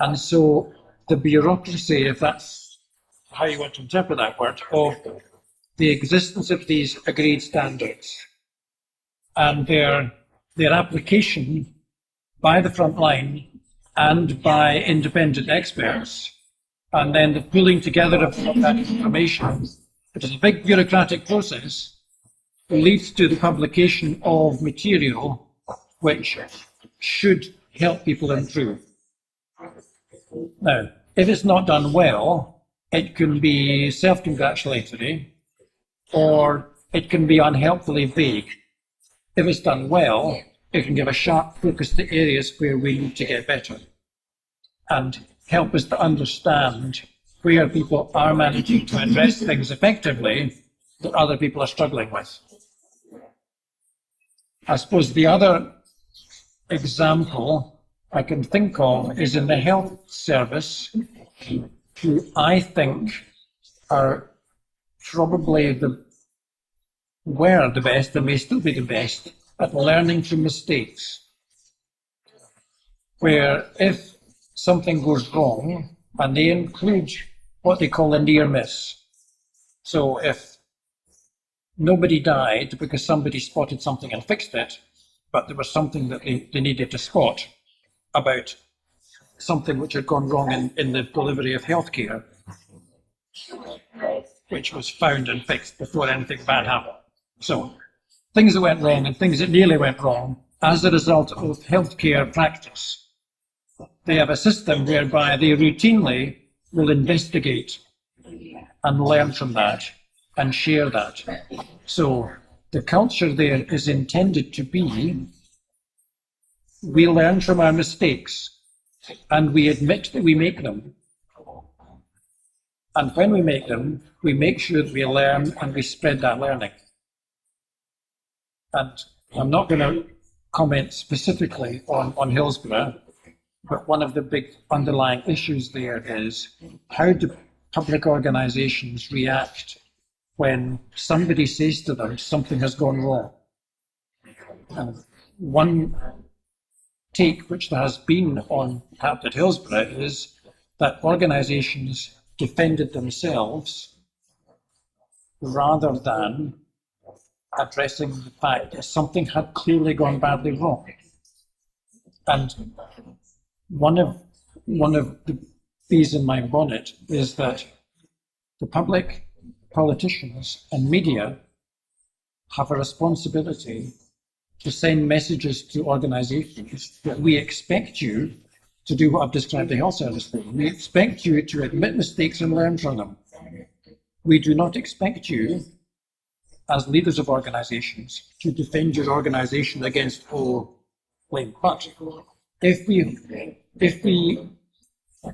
And so the bureaucracy, if that's how you want to interpret that word, of the existence of these agreed standards and their application by the front line and by independent experts, and then the pulling together of that information, which is a big bureaucratic process, leads to the publication of material which should help people improve. Now, if it's not done well, it can be self-congratulatory, or it can be unhelpfully vague. If it's done well, it can give a sharp focus to areas where we need to get better and help us to understand where people are managing to address things effectively that other people are struggling with. I suppose the other example I can think of is in the health service, who I think are probably were the best and may still be the best at learning from mistakes. Where if something goes wrong, and they include what they call a near miss. So if nobody died because somebody spotted something and fixed it, but there was something that they needed to spot about something which had gone wrong in the delivery of healthcare, which was found and fixed before anything bad happened. So things that went wrong and things that nearly went wrong as a result of healthcare practice. They have a system whereby they routinely will investigate and learn from that and share that. So the culture there is intended to be, we learn from our mistakes and we admit that we make them. And when we make them, we make sure that we learn and we spread that learning. And I'm not going to comment specifically on Hillsborough, but one of the big underlying issues there is, how do public organisations react when somebody says to them something has gone wrong? And one take which there has been on happened at Hillsborough is that organisations defended themselves rather than addressing the fact that something had clearly gone badly wrong. And one of the bees in my bonnet is that the public, politicians and media have a responsibility to send messages to organisations that we expect you to do what I've described the health service for. We expect you to admit mistakes and learn from them. We do not expect you, as leaders of organisations, to defend your organisation against all blame. But if we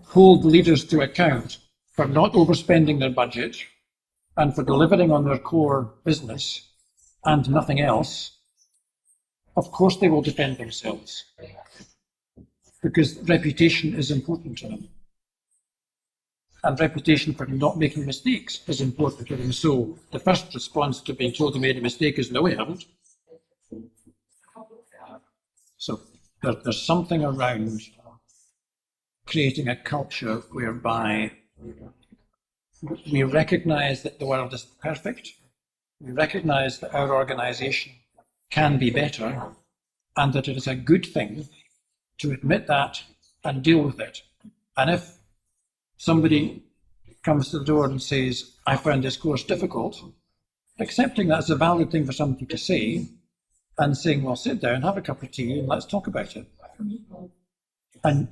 hold leaders to account for not overspending their budget and for delivering on their core business and nothing else, of course they will defend themselves, because reputation is important to them. And reputation for not making mistakes is important to them. So the first response to being told they made a mistake is, no, we haven't. So there's something around creating a culture whereby we recognise that the world isn't perfect. We recognise that our organisation can be better, and that it is a good thing to admit that and deal with it. And if somebody comes to the door and says, I found this course difficult, accepting that as a valid thing for somebody to say, and saying, well, sit down, have a cup of tea, and let's talk about it. And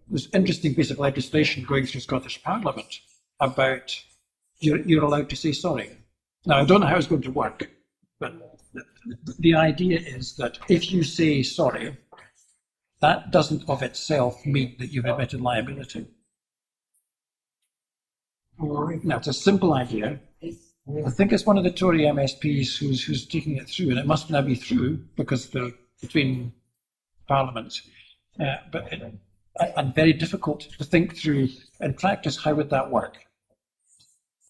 there's an interesting piece of legislation going through Scottish Parliament about you're allowed to say sorry. Now, I don't know how it's going to work, but the idea is that if you say sorry, that doesn't of itself mean that you've admitted liability. Now, it's a simple idea. I think it's one of the Tory MSPs who's taking it through, and it must now be through because they're between parliaments. And very difficult to think through in practice. How would that work?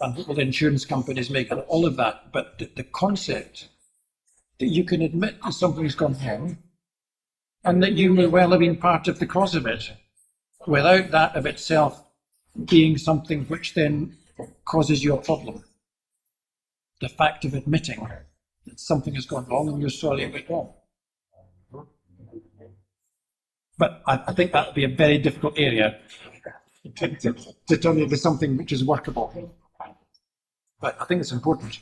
And what will the insurance companies make and all of that? But the concept that you can admit that something's gone wrong and that you may well have been part of the cause of it, without that of itself being something which then causes you a problem. The fact of admitting that something has gone wrong and you're sorry it went wrong. But I think that would be a very difficult area to turn into something which is workable. But I think it's important.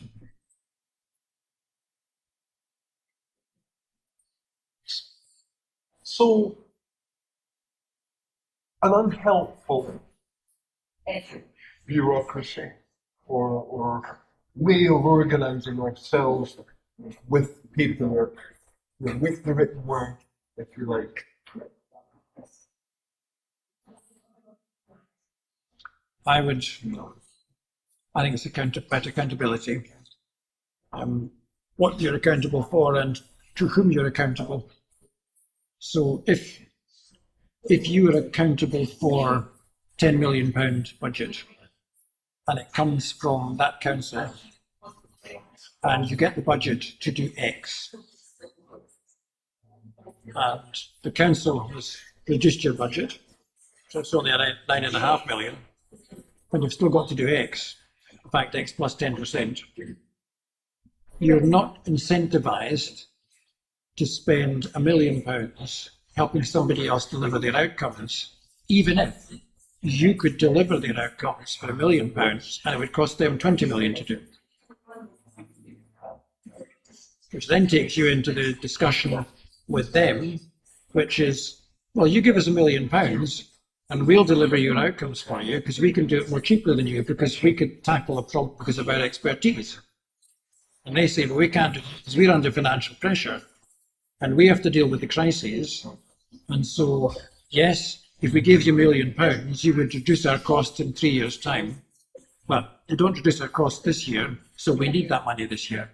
So, an unhelpful bureaucracy or way of organising ourselves with paperwork, with the written word, if you like. I think it's about accountability. What you're accountable for and to whom you're accountable. So if you are accountable for £10 million budget and it comes from that council and you get the budget to do X and the council has reduced your budget, so it's only at 9.5 million, and you've still got to do X, in fact X plus 10%, you're not incentivized to spend £1 million helping somebody else deliver their outcomes, even if you could deliver their outcomes for £1 million and it would cost them 20 million to do. Which then takes you into the discussion with them, which is, well, you give us £1 million and we'll deliver your outcomes for you because we can do it more cheaply than you because we could tackle a problem because of our expertise. And they say, well, we can't do it because we're under financial pressure and we have to deal with the crises. And so, yes, if we gave you £1 million, you would reduce our costs in 3 years' time. But they don't reduce our costs this year, so we need that money this year.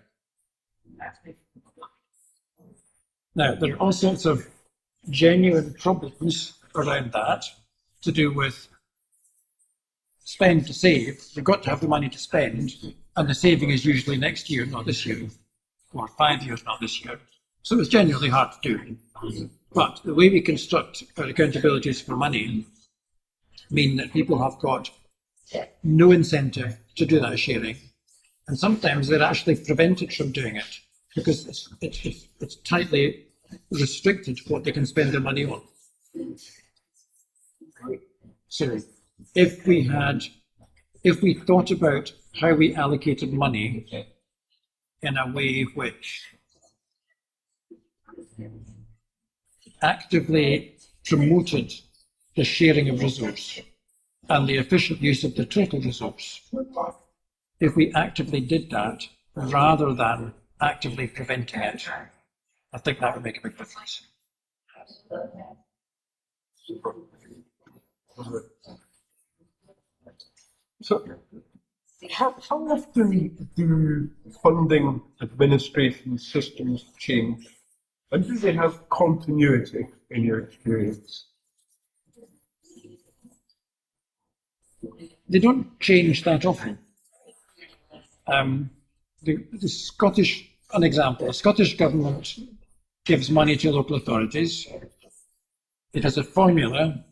Now, there are all sorts of genuine problems around that to do with spend to save. You've got to have the money to spend, and the saving is usually next year, not this year, or 5 years, not this year. So it's genuinely hard to do. But the way we construct our accountabilities for money mean that people have got no incentive to do that sharing. And sometimes they're actually prevented from doing it because it's tightly restricted what they can spend their money on. So if we thought about how we allocated money in a way which actively promoted the sharing of resource and the efficient use of the total resource, if we actively did that rather than actively preventing it, I think that would make a big difference. So, how often do funding administration systems change? And do they have continuity in your experience? They don't change that often. The Scottish, an example, the Scottish government gives money to local authorities. It has a formula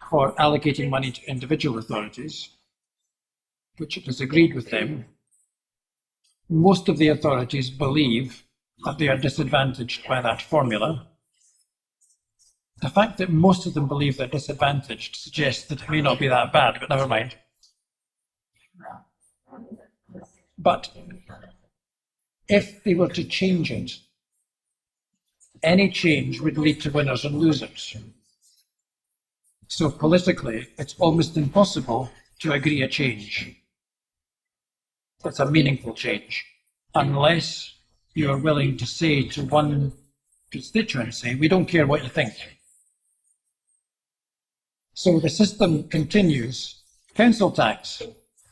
for allocating money to individual authorities, which it has agreed with them. Most of the authorities believe that they are disadvantaged by that formula. The fact that most of them believe they're disadvantaged suggests that it may not be that bad, but never mind. But if they were to change it, any change would lead to winners and losers. So politically, it's almost impossible to agree a change that's a meaningful change, unless you're willing to say to one constituency, we don't care what you think. So the system continues. Council tax.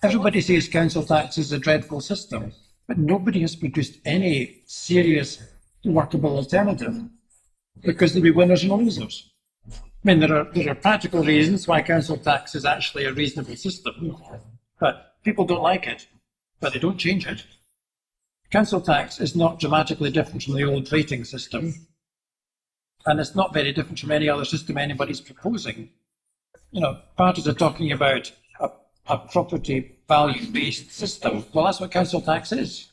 Everybody says council tax is a dreadful system, but nobody has produced any serious workable alternative because there'll be winners and losers. I mean, there are practical reasons why council tax is actually a reasonable system, but people don't like it, but they don't change it. Council tax is not dramatically different from the old rating system, and it's not very different from any other system anybody's proposing. You know, parties are talking about a property value-based system. Well, that's what council tax is.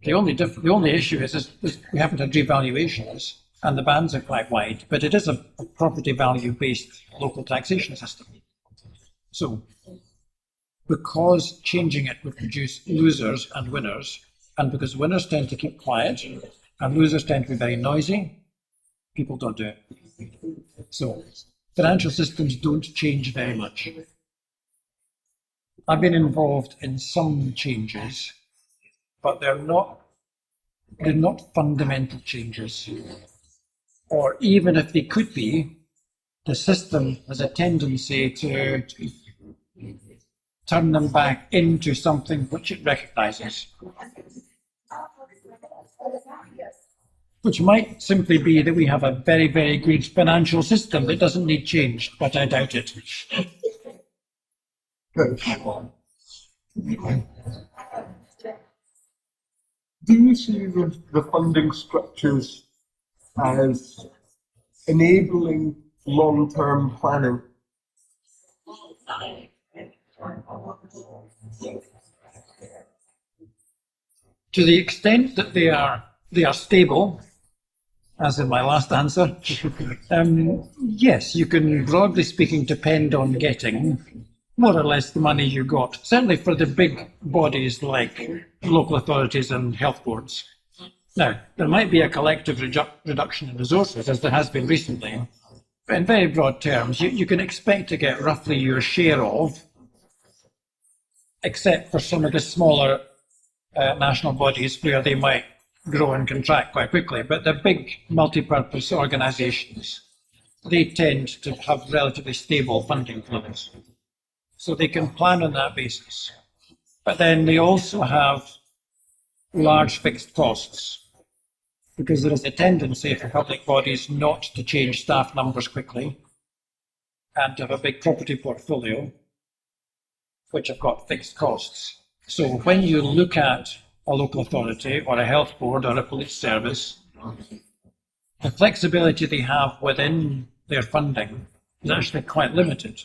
The only issue is we haven't had revaluations, and the bands are quite wide, but it is a property value-based local taxation system. So, because changing it would produce losers and winners, and because winners tend to keep quiet and losers tend to be very noisy, people don't do it. So, financial systems don't change very much. I've been involved in some changes, but they're not fundamental changes. Or even if they could be, the system has a tendency to turn them back into something which it recognises. Which might simply be that we have a very, very good financial system that doesn't need change, but I doubt it. Good. Do you see the funding structures as enabling long-term planning? To the extent that they are stable, as in my last answer, yes, you can, broadly speaking, depend on getting more or less the money you got, certainly for the big bodies like local authorities and health boards. Now, there might be a collective reduction in resources, as there has been recently, but in very broad terms, you can expect to get roughly your share of, except for some of the smaller national bodies where they might grow and contract quite quickly. But the big multi-purpose organisations, they tend to have relatively stable funding flows. So they can plan on that basis. But then they also have large fixed costs, because there is a tendency for public bodies not to change staff numbers quickly and to have a big property portfolio, which have got fixed costs. So when you look at a local authority or a health board or a police service, the flexibility they have within their funding is actually quite limited.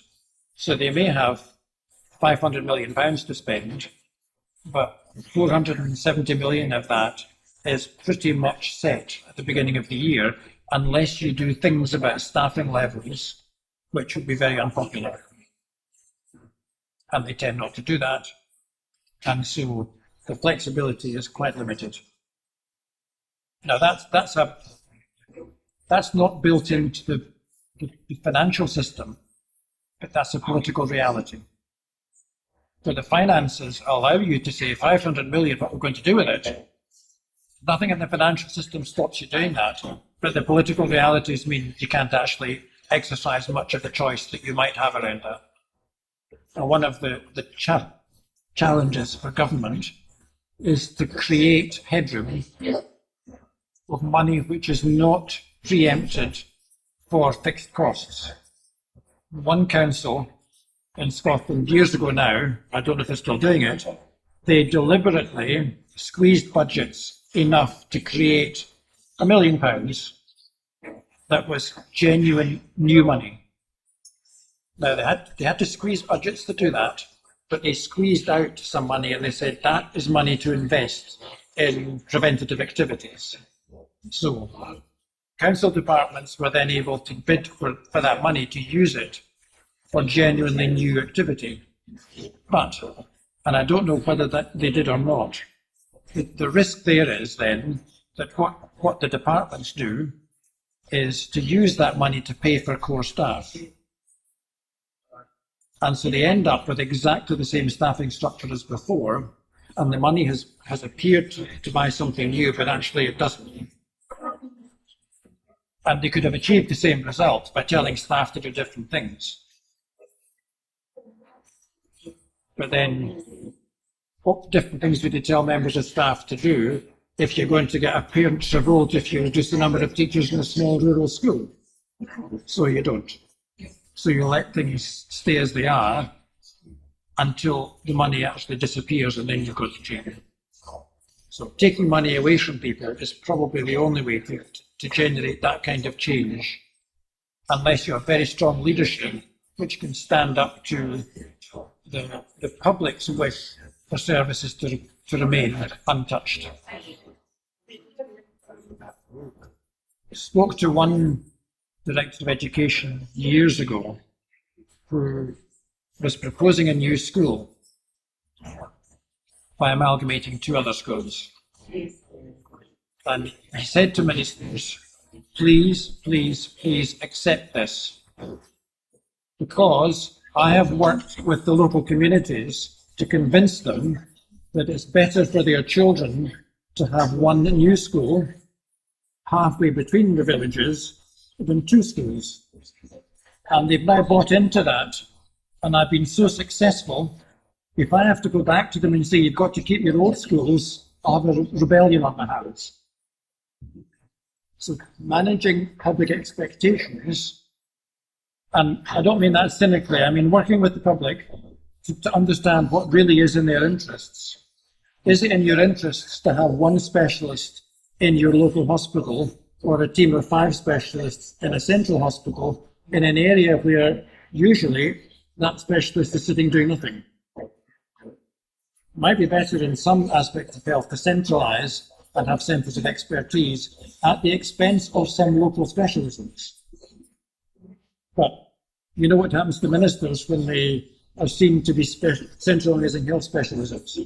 So they may have £500 million to spend, but 470 million of that is pretty much set at the beginning of the year, unless you do things about staffing levels, which would be very unpopular. And they tend not to do that. And so the flexibility is quite limited. Now that's not built into the financial system, but that's a political reality. So the finances allow you to say 500 million, what we're going to do with it. Nothing in the financial system stops you doing that, but the political realities mean you can't actually exercise much of the choice that you might have around that. And one of the challenges for government is to create headroom of money which is not preempted for fixed costs. One council in Scotland years ago now, I don't know if they're still doing it, they deliberately squeezed budgets enough to create £1 million that was genuine new money. Now they had to squeeze budgets to do that, but they squeezed out some money and they said that is money to invest in preventative activities. So council departments were then able to bid for that money to use it for genuinely new activity. But, and I don't know whether that they did or not, the risk there is then that what the departments do is to use that money to pay for core staff. And so they end up with exactly the same staffing structure as before, and the money has appeared to buy something new, but actually it doesn't. And they could have achieved the same result by telling staff to do different things. But then, what different things do they tell members of staff to do if you're going to get a parent's revolt if you reduce the number of teachers in a small rural school? So you don't. So you let things stay as they are until the money actually disappears, and then you've got to change. So taking money away from people is probably the only way to generate that kind of change, unless you have very strong leadership which can stand up to the public's wish for services to remain untouched. I spoke to one director of education years ago who was proposing a new school by amalgamating two other schools. And he said to ministers, please, please, please accept this, because I have worked with the local communities to convince them that it's better for their children to have one new school halfway between the villages than two schools. And they've now bought into that, and I've been so successful If I have to go back to them and say, you've got to keep your old schools, I'll have a rebellion on my hands. So managing public expectations, and I don't mean that cynically, I mean working with the public to understand what really is in their interests. Is it in your interests to have one specialist in your local hospital or a team of 5 specialists in a central hospital in an area where usually that specialist is sitting doing nothing? Might be better in some aspects of health to centralise and have centres of expertise at the expense of some local specialisms. But you know what happens to ministers when they are seen to be centralising health specialisms?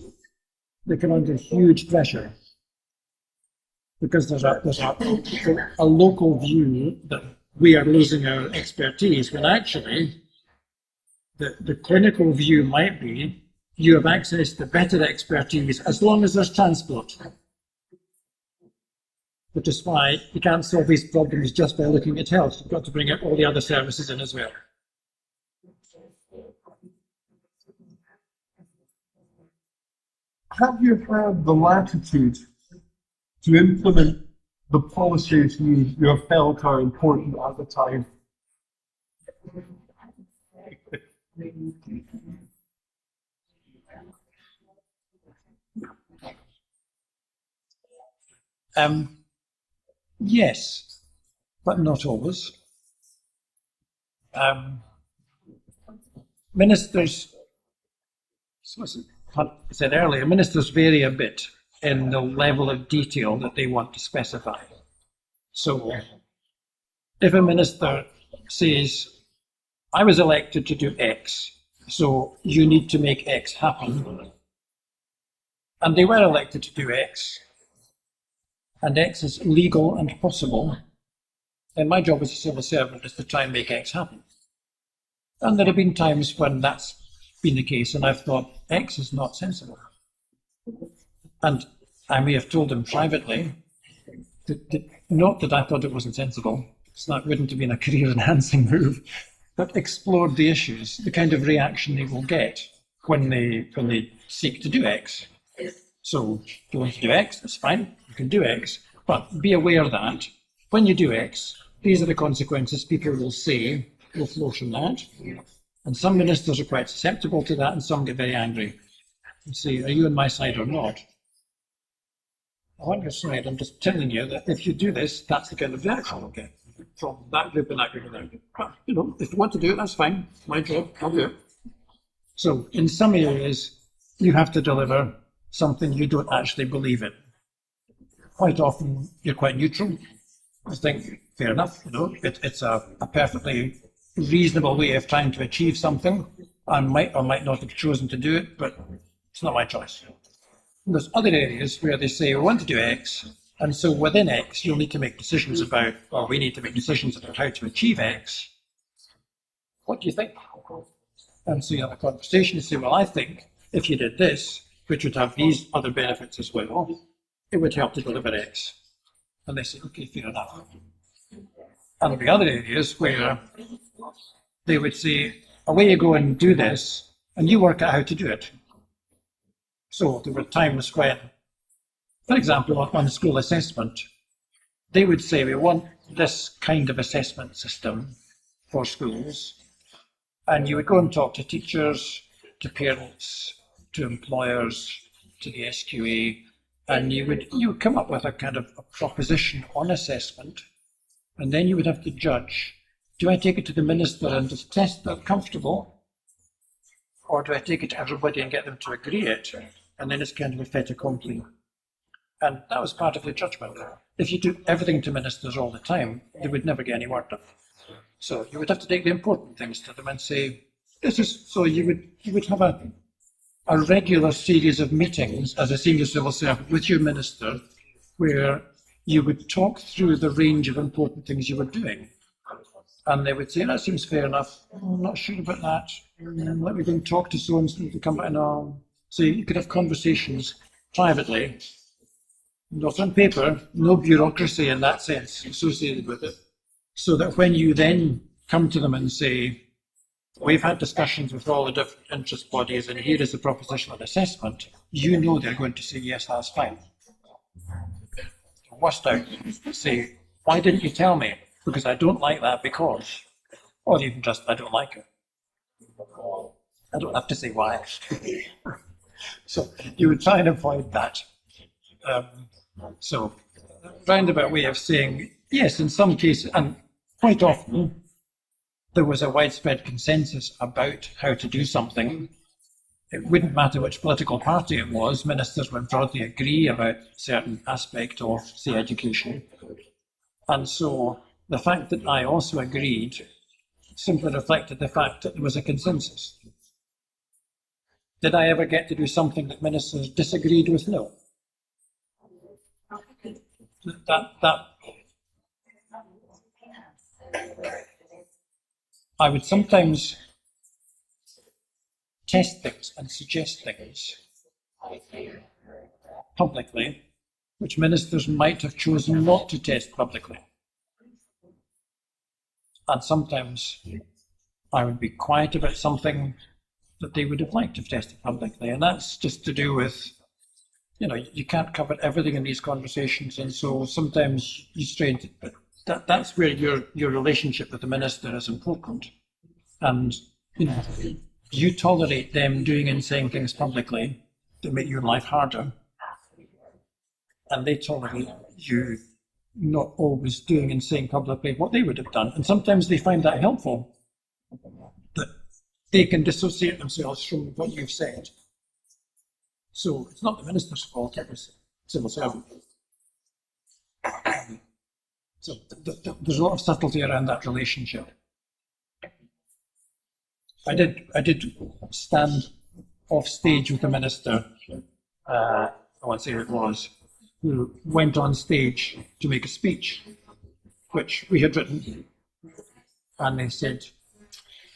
They come under huge pressure because there's a local view that we are losing our expertise, when actually the clinical view might be you have access to better expertise as long as there's transport. Which is why you can't solve these problems just by looking at health. You've got to bring up all the other services in as well. Have you had the latitude to implement the policies you have felt are important at the time? Yes, but not always. Ministers, as I said earlier, ministers vary a bit in the level of detail that they want to specify. So if a minister says, I was elected to do X, so you need to make X happen, and they were elected to do X, and X is legal and possible, then my job as a civil servant is to try and make X happen. And there have been times when that's been the case, and I've thought X is not sensible. And I may have told him privately, not that I thought it wasn't sensible, so that wouldn't have been a career-enhancing move, but explored the issues, the kind of reaction they will get when they seek to do X. So if you want to do X, that's fine, you can do X, but be aware that when you do X, these are the consequences people will say will flow from that. And some ministers are quite susceptible to that, and some get very angry and say, are you on my side or not? I'm on your side. I'm just telling you that if you do this, that's the kind of reaction you'll get from that group and that group and that group. But, you know, if you want to do it, that's fine. It's my job, I'll do it. So in some areas, you have to deliver something you don't actually believe in. Quite often, you're quite neutral. I think, fair enough, you know, it's a perfectly reasonable way of trying to achieve something. I might or might not have chosen to do it, but it's not my choice. And there's other areas where they say, we want to do X, and so within X, you'll need to make decisions about, or we need to make decisions about how to achieve X. What do you think? And so you have a conversation and say, well, I think if you did this, which would have these other benefits as well, it would help to deliver X. And they say, okay, fair enough. And there'll be other areas where they would say, away you go and do this, and you work out how to do it. So there were times when, for example, on school assessment, they would say, we want this kind of assessment system for schools. And you would go and talk to teachers, to parents, to employers, to the SQA, and you would come up with a kind of a proposition on assessment, and then you would have to judge, do I take it to the minister and just test that comfortable, or do I take it to everybody and get them to agree it, and then it's kind of a fait accompli. And that was part of the judgment. If you do everything to ministers all the time, they would never get any work done. So you would have to take the important things to them and say, this is, so you would have a regular series of meetings as a senior civil servant with your minister, where you would talk through the range of important things you were doing. And they would say, that seems fair enough. I'm not sure about that. Let me go and talk to so-and-so to come back and so you could have conversations privately. Not on paper, no bureaucracy in that sense associated with it. So that when you then come to them and say, we've had discussions with all the different interest bodies, and here is the proposition on assessment. You know they're going to say, yes, that's fine. Worst out, say, why didn't you tell me? Because I don't like that because, or even just, I don't like it. I don't have to say why. So you would try and avoid that. So roundabout way of saying, yes, in some cases, and quite often, there was a widespread consensus about how to do something. It wouldn't matter which political party it was, ministers would broadly agree about a certain aspect of, say, education. And so the fact that I also agreed simply reflected the fact that there was a consensus. Did I ever get to do something that ministers disagreed with? No. I would sometimes test things and suggest things publicly, which ministers might have chosen not to test publicly. And sometimes I would be quiet about something that they would have liked to have tested publicly. And that's just to do with, you can't cover everything in these conversations. And so sometimes you strain it, but that's where your relationship with the minister is important. And, you tolerate them doing and saying things publicly that make your life harder. And they tolerate you not always doing and saying publicly what they would have done. And sometimes they find that helpful, that they can dissociate themselves from what you've said. So it's not the minister's fault, it was civil servant. So there's a lot of subtlety around that relationship. I did stand off stage with a minister, I won't say who it was, who went on stage to make a speech, which we had written, and they said,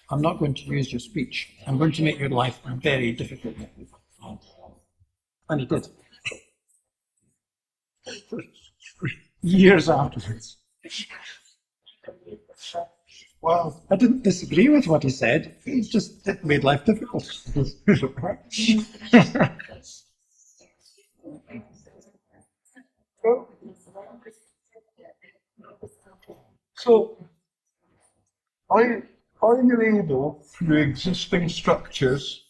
I'm not going to use your speech, I'm going to make your life very difficult. And he did. Years afterwards. Well, I didn't disagree with what he said, it made life difficult. So, are you able, through existing structures,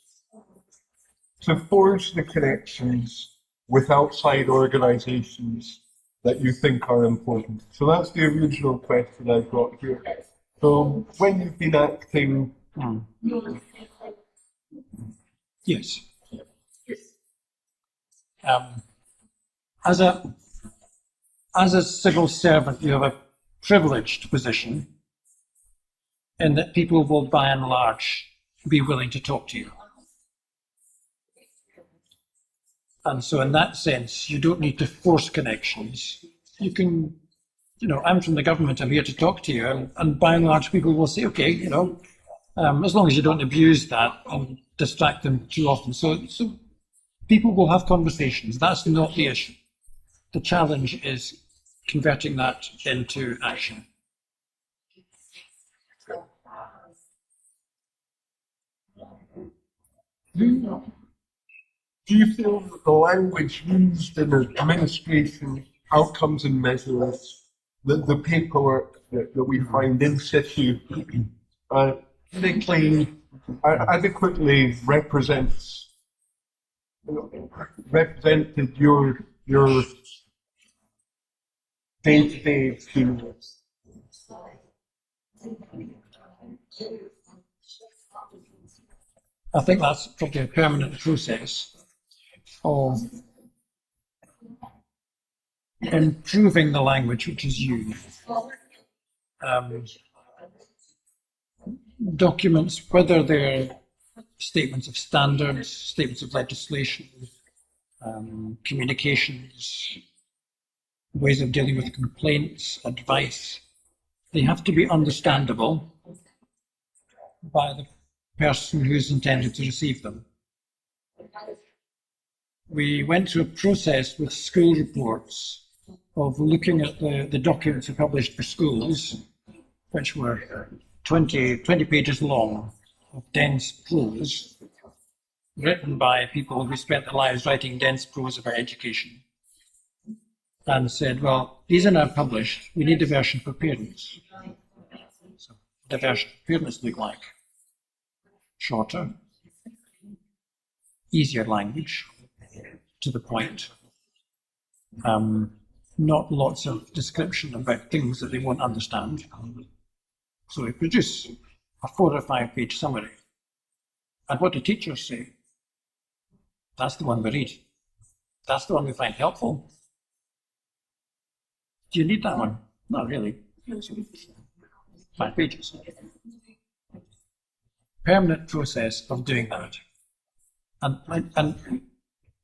to forge the connections with outside organisations that you think are important? So that's the original question I've got here. So when you've been acting... Yes. As a civil servant, you have a privileged position in that people will, by and large, be willing to talk to you. And so in that sense, you don't need to force connections. You can, I'm from the government, I'm here to talk to you. And by and large, people will say, okay, as long as you don't abuse that and distract them too often. So people will have conversations. That's not the issue. The challenge is converting that into action. Do you feel that the language used in administration, outcomes and measures, the paperwork that we find in situ, adequately represented your day-to-day experience? I think that's probably a permanent process of improving the language which is used. Documents, whether they're statements of standards, statements of legislation, communications, ways of dealing with complaints, advice, they have to be understandable by the person who's intended to receive them. We went through a process with school reports of looking at the documents we published for schools, which were 20 pages long, of dense prose written by people who spent their lives writing dense prose about education and said, well, these are now published, we need a version for parents. So the version for parents look like shorter, easier language, to the point, not lots of description about things that they won't understand. So we produce a 4 or 5 page summary. And what do teachers say? That's the one we read. That's the one we find helpful. Do you need that one? Not really. 5 pages. Permanent process of doing that. And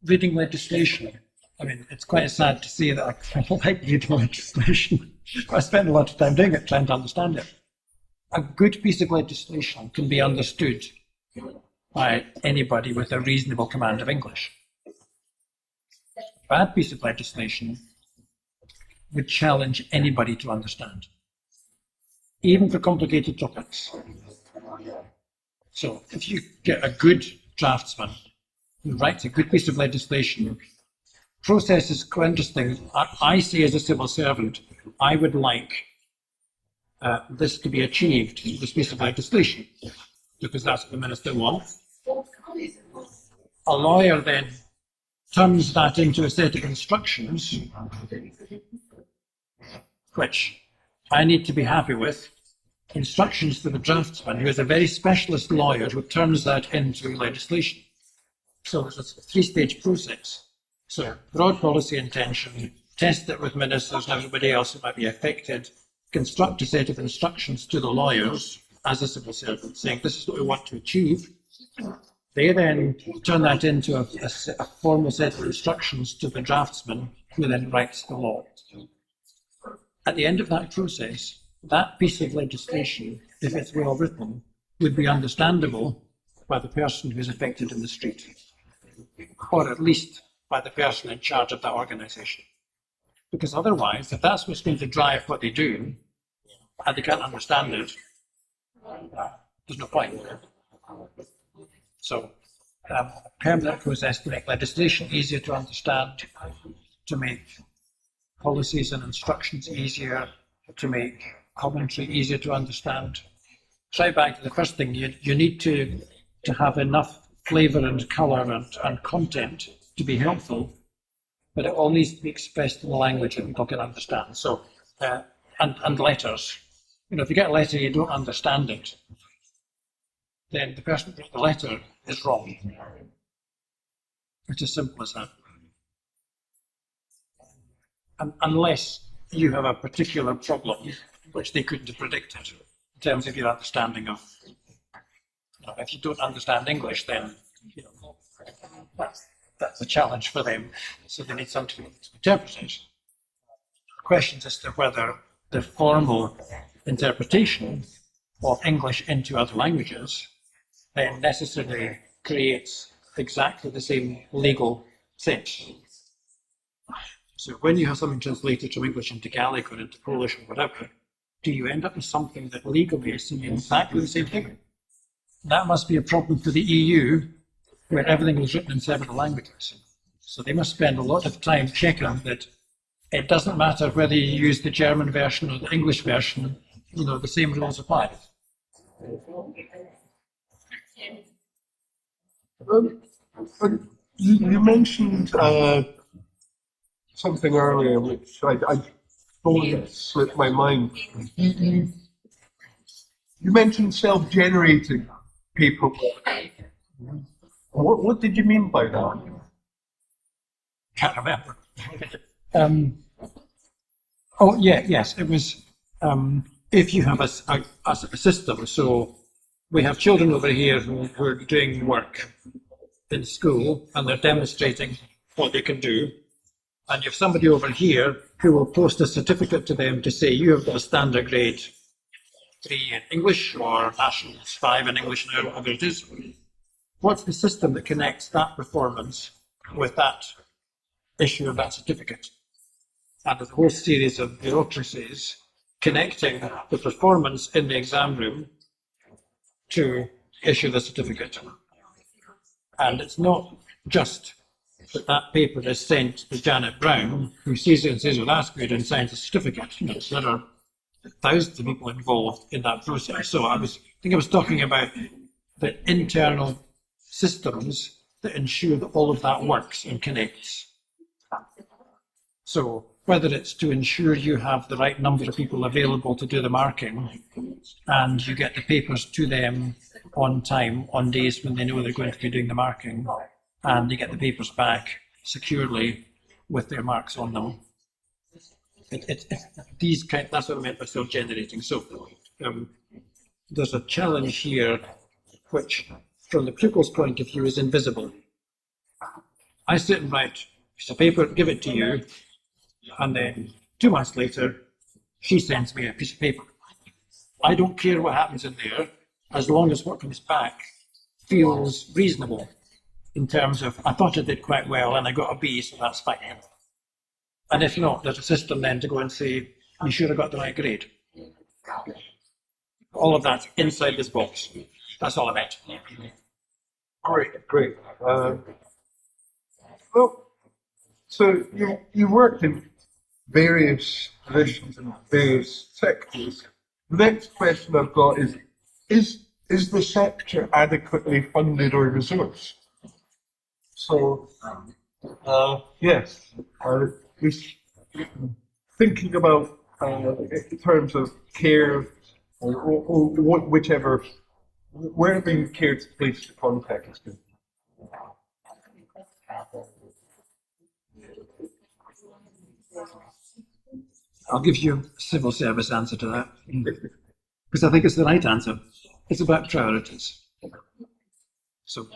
reading legislation. I mean, it's quite sad to say that I like reading legislation. I spend a lot of time doing it, trying to understand it. A good piece of legislation can be understood by anybody with a reasonable command of English. A bad piece of legislation would challenge anybody to understand, even for complicated topics. So if you get a good draftsman who writes a good piece of legislation, process is quite interesting. I say as a civil servant, I would like this to be achieved, this piece of legislation, because that's what the minister wants. A lawyer then turns that into a set of instructions, which I need to be happy with. Instructions to the draftsman, who is a very specialist lawyer who turns that into legislation. So there's a 3-stage process. So broad policy intention, test it with ministers and everybody else who might be affected, construct a set of instructions to the lawyers as a civil servant, saying this is what we want to achieve. They then turn that into a formal set of instructions to the draftsman, who then writes the law. At the end of that process, that piece of legislation, if it's well written, would be understandable by the person who is affected in the street, or at least by the person in charge of that organisation. Because otherwise, if that's what's going to drive what they do, and they can't understand it, there's no point. So, a permanent process to make legislation easier to understand, to make policies and instructions easier, to make commentary easier to understand. Try back to the first thing, you need to have enough flavour and colour and content to be helpful, but it all needs to be expressed in a language that people can understand. So, and letters. You know, if you get a letter you don't understand it, then the person who wrote the letter is wrong. It's as simple as that. And unless you have a particular problem which they couldn't have predicted in terms of your understanding of, you know, if you don't understand English, then you know, that's a challenge for them. So they need something to interpret it. Questions as to whether the formal interpretation of English into other languages then necessarily creates exactly the same legal sense. So when you have something translated from English into Gaelic or into Polish or whatever, do you end up with something that legally is saying exactly the same thing? That must be a problem for the EU, where everything is written in several languages. So they must spend a lot of time checking that it doesn't matter whether you use the German version or the English version, you know, the same rules apply. You mentioned something earlier which I don't slip my mind. You mentioned self-generating paperwork. What did you mean by that? Can't remember. Yes, it was if you have a system. So we have children over here who are doing work in school and they're demonstrating what they can do. And you have somebody over here who will post a certificate to them to say you have got a standard grade 3 in English or Nationals 5 in English, now whatever it is. What's the system that connects that performance with that issue of that certificate? And there's a whole series of bureaucracies connecting the performance in the exam room to issue the certificate. And it's not just that that paper is sent to Janet Brown, who sees it and says, well, that's good, and signs a certificate. You know, so there are thousands of people involved in that process. So I think I was talking about the internal systems that ensure that all of that works and connects. So whether it's to ensure you have the right number of people available to do the marking and you get the papers to them on time, on days when they know they're going to be doing the marking, and they get the papers back securely with their marks on them. That's what I meant by self-generating. So there's a challenge here which, from the pupil's point of view, is invisible. I sit and write a piece of paper, give it to you, and then 2 months later, she sends me a piece of paper. I don't care what happens in there, as long as what comes back feels reasonable in terms of, I thought I did quite well and I got a B, so that's fine. And if not, there's a system then to go and say, you sure I got the right grade? All of that inside this box. That's all I meant. Great. Well, so you worked in various positions in various sectors. The next question I've got is the sector adequately funded or resourced? So, yes, just thinking about in terms of care or whichever, wherever you care to place the context. I'll give you a civil service answer to that, because I think it's the right answer. It's about priorities. So,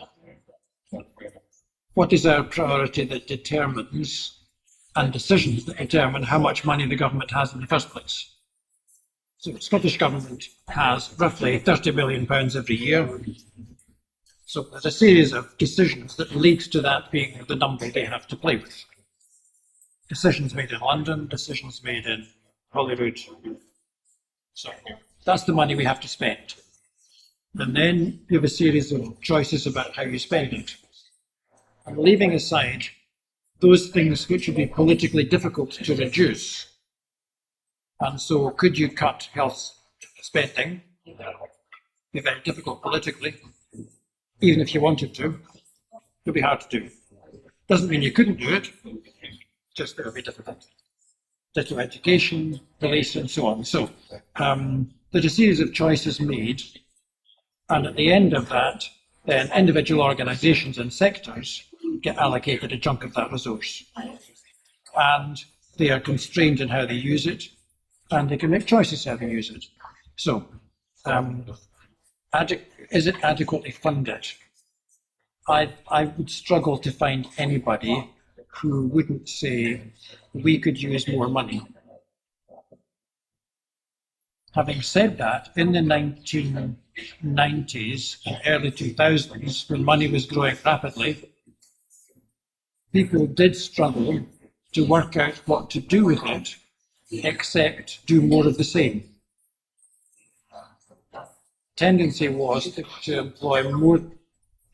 what is our priority that determines, and decisions that determine how much money the government has in the first place? So the Scottish Government has roughly £30 billion every year. So there's a series of decisions that lead to that being the number they have to play with. Decisions made in London, decisions made in Hollywood. So that's the money we have to spend. And then you have a series of choices about how you spend it. And leaving aside those things which would be politically difficult to reduce. And so could you cut health spending? It'd be very difficult politically. Even if you wanted to, it'd be hard to do. Doesn't mean you couldn't do it, just it would be difficult. Digital education, police, and so on. So there's a series of choices made, and at the end of that, then individual organisations and sectors get allocated a chunk of that resource. And they are constrained in how they use it, and they can make choices how they use it. So, is it adequately funded? I would struggle to find anybody who wouldn't say, we could use more money. Having said that, in the 1990s and early 2000s, when money was growing rapidly, people did struggle to work out what to do with it, except do more of the same. Tendency was to employ more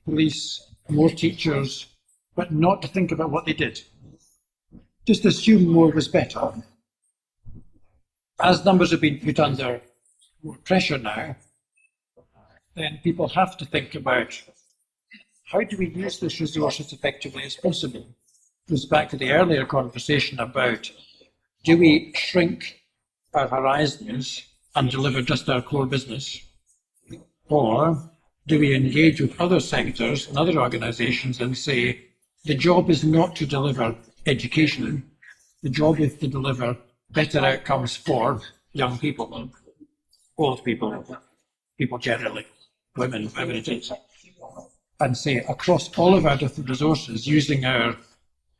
police, more teachers, but not to think about what they did. Just assume more was better. As numbers have been put under more pressure now, then people have to think about how do we use this resource as effectively as possible. It goes back to the earlier conversation about, do we shrink our horizons and deliver just our core business? Or do we engage with other sectors and other organisations and say, the job is not to deliver education, the job is to deliver better outcomes for young people, old people, people generally, women, whoever it is, and say across all of our different resources, using our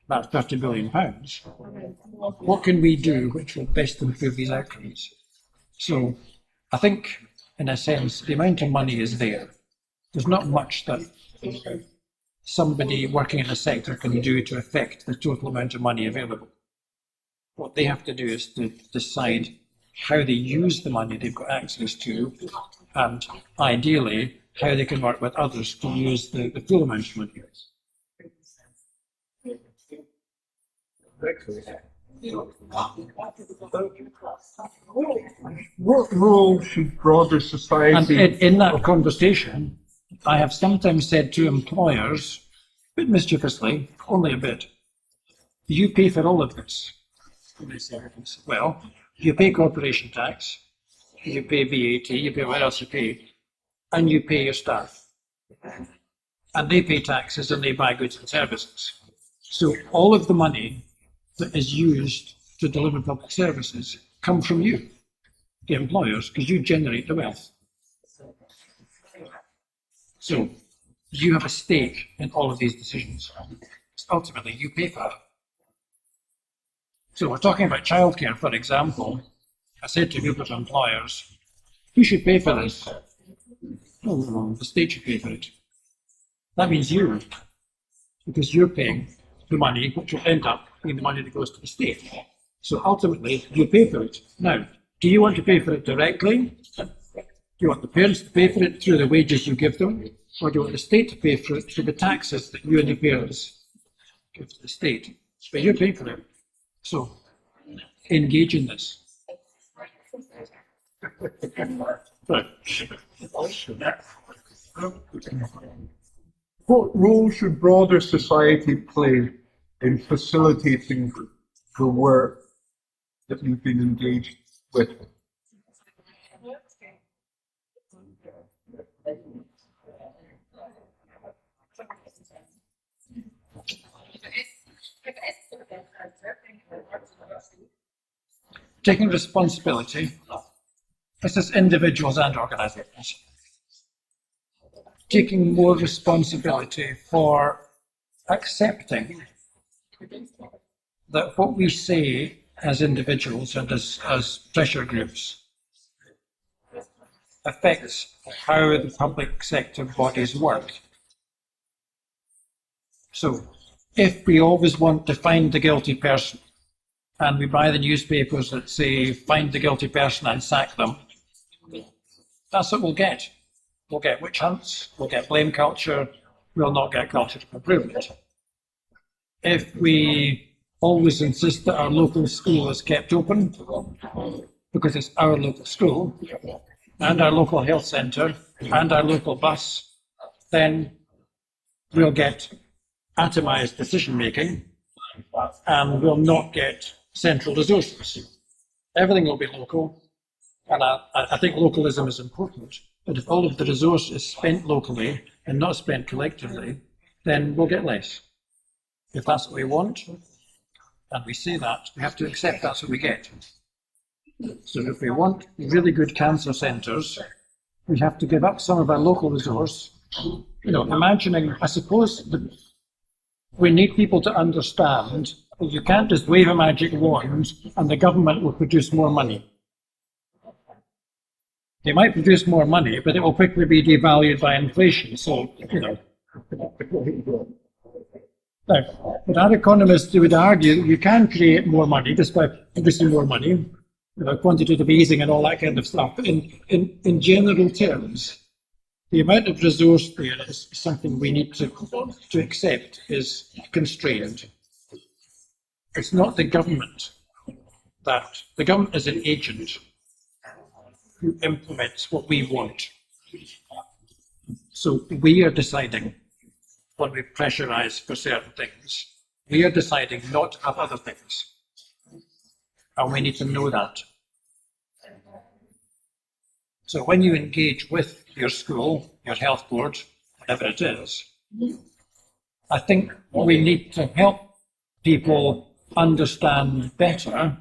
about £30 billion, what can we do which will best improve these outcomes? So I think, in a sense, the amount of money is there. There's not much that somebody working in a sector can do to affect the total amount of money available. What they have to do is to decide how they use the money they've got access to, and ideally, how they can work with others to use the full amount of money. What role should broader And society? in that conversation, I have sometimes said to employers, a bit mischievously, only a bit, you pay for all of this. And they say, well, you pay corporation tax, you pay VAT, you pay what else you pay, and you pay your staff. And they pay taxes and they buy goods and services. So all of the money that is used to deliver public services come from you, the employers, because you generate the wealth. So you have a stake in all of these decisions. Ultimately, you pay for it. So we're talking about childcare, for example. I said to a group of employers, who should pay for this? Oh, the state should pay for it. That means you, because you're paying the money, which will end up being the money that goes to the state. So ultimately, you pay for it. Now, do you want to pay for it directly? Do you want the parents to pay for it through the wages you give them? Or do you want the state to pay for it through the taxes that you and the parents give to the state? But you're paying for it. So engage in this. Right. What role should broader society play in facilitating the work that you've been engaged with? Taking responsibility, this is individuals and organizations. Taking more responsibility for accepting that what we say as individuals and as pressure groups affects how the public sector bodies work. So if we always want to find the guilty person, and we buy the newspapers that say, find the guilty person and sack them, that's what we'll get. We'll get witch hunts, we'll get blame culture, we'll not get culture of improvement. If we always insist that our local school is kept open, because it's our local school, and our local health centre, and our local bus, then we'll get atomised decision making, and we'll not get central resources. Everything will be local, and I think localism is important. But if all of the resource is spent locally and not spent collectively, then we'll get less. If that's what we want, and we say that, we have to accept that's what we get. So if we want really good cancer centres, we have to give up some of our local resource. You know, imagining, I suppose, we need people to understand that you can't just wave a magic wand and the government will produce more money. They might produce more money, but it will quickly be devalued by inflation. So, you know. Now, but our economists would argue that you can create more money just by producing more money, you know, quantitative easing and all that kind of stuff. In general terms, the amount of resource there is something we need to accept is constrained. It's not the government that the government is an agent who implements what we want. So we are deciding when we pressurize for certain things. We are deciding not to have other things. And we need to know that. So when you engage with your school, your health board, whatever it is, I think we need to help people understand better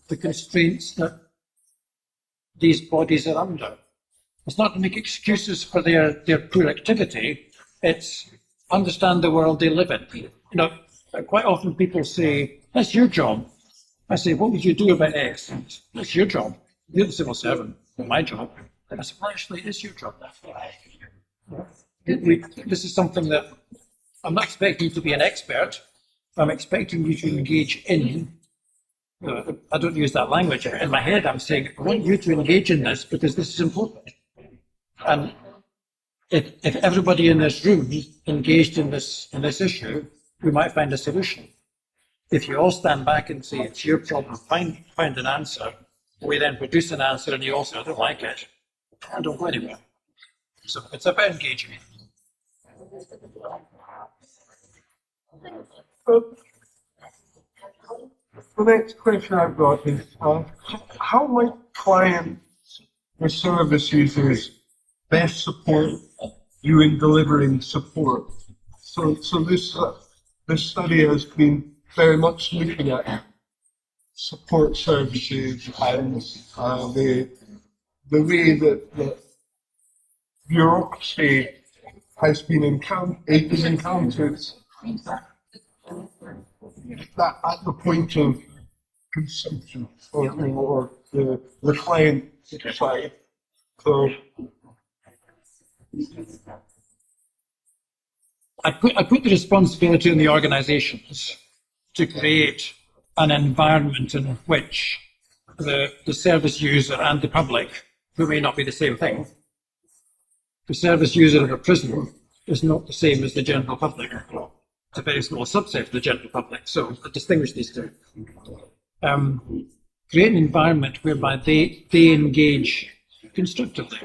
the constraints that these bodies are under. It's not to make excuses for their poor activity, it's understand the world they live in. You know, quite often people say, that's your job. I say, what would you do about X? That's your job. You're the civil servant, not my job. I said, well, actually, it is your job. This is something that I'm not expecting you to be an expert. I'm expecting you to engage in. I don't use that language. In my head, I'm saying, I want you to engage in this because this is important. And if everybody in this room engaged in this issue, we might find a solution. If you all stand back and say it's your problem, find an answer, we then produce an answer and you all say, I don't like it, I don't go anywhere. So it's about engaging. The next question I've got is, how might clients or service users best support you in delivering support? So this study has been very much looking at support services and the way that bureaucracy has been encountered that at the point of consumption or the client side. So I put the responsibility on the organisations to create an environment in which the service user and the public, who may not be the same thing, the service user of a prison is not the same as the general public. It's a very small subset of the general public, so I distinguish these two. Create an environment whereby they engage constructively.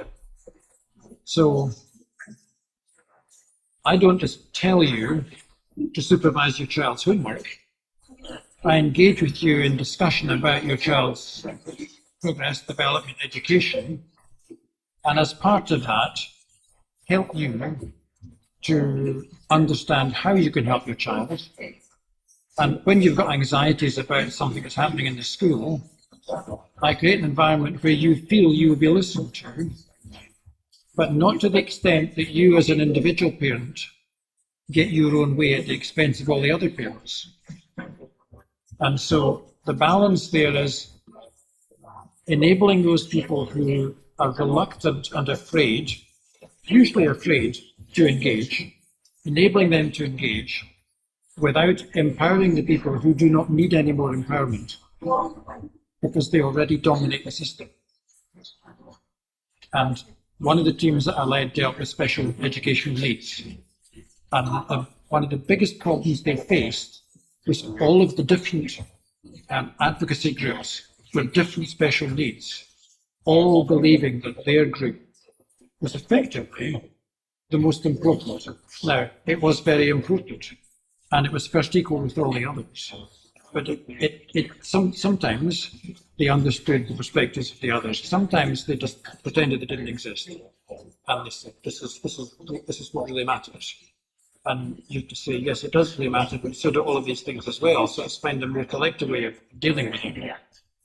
So I don't just tell you to supervise your child's homework. I engage with you in discussion about your child's progress, development, education, and as part of that, help you to understand how you can help your child. And when you've got anxieties about something that's happening in the school, I create an environment where you feel you will be listened to, but not to the extent that you as an individual parent get your own way at the expense of all the other parents. And so the balance there is enabling those people who are reluctant and afraid, usually afraid to engage, enabling them to engage without empowering the people who do not need any more empowerment because they already dominate the system. And one of the teams that I led dealt with special education needs. And one of the biggest problems they faced was all of the different advocacy groups with different special needs, all believing that their group was effectively the most important. Now, it was very important, and it was first equal with all the others. But sometimes they understood the perspectives of the others. Sometimes they just pretended they didn't exist, and they said, "This is what really matters." And you have to say, yes, it does really matter, but so do all of these things as well. So let's find a more collective way of dealing with it.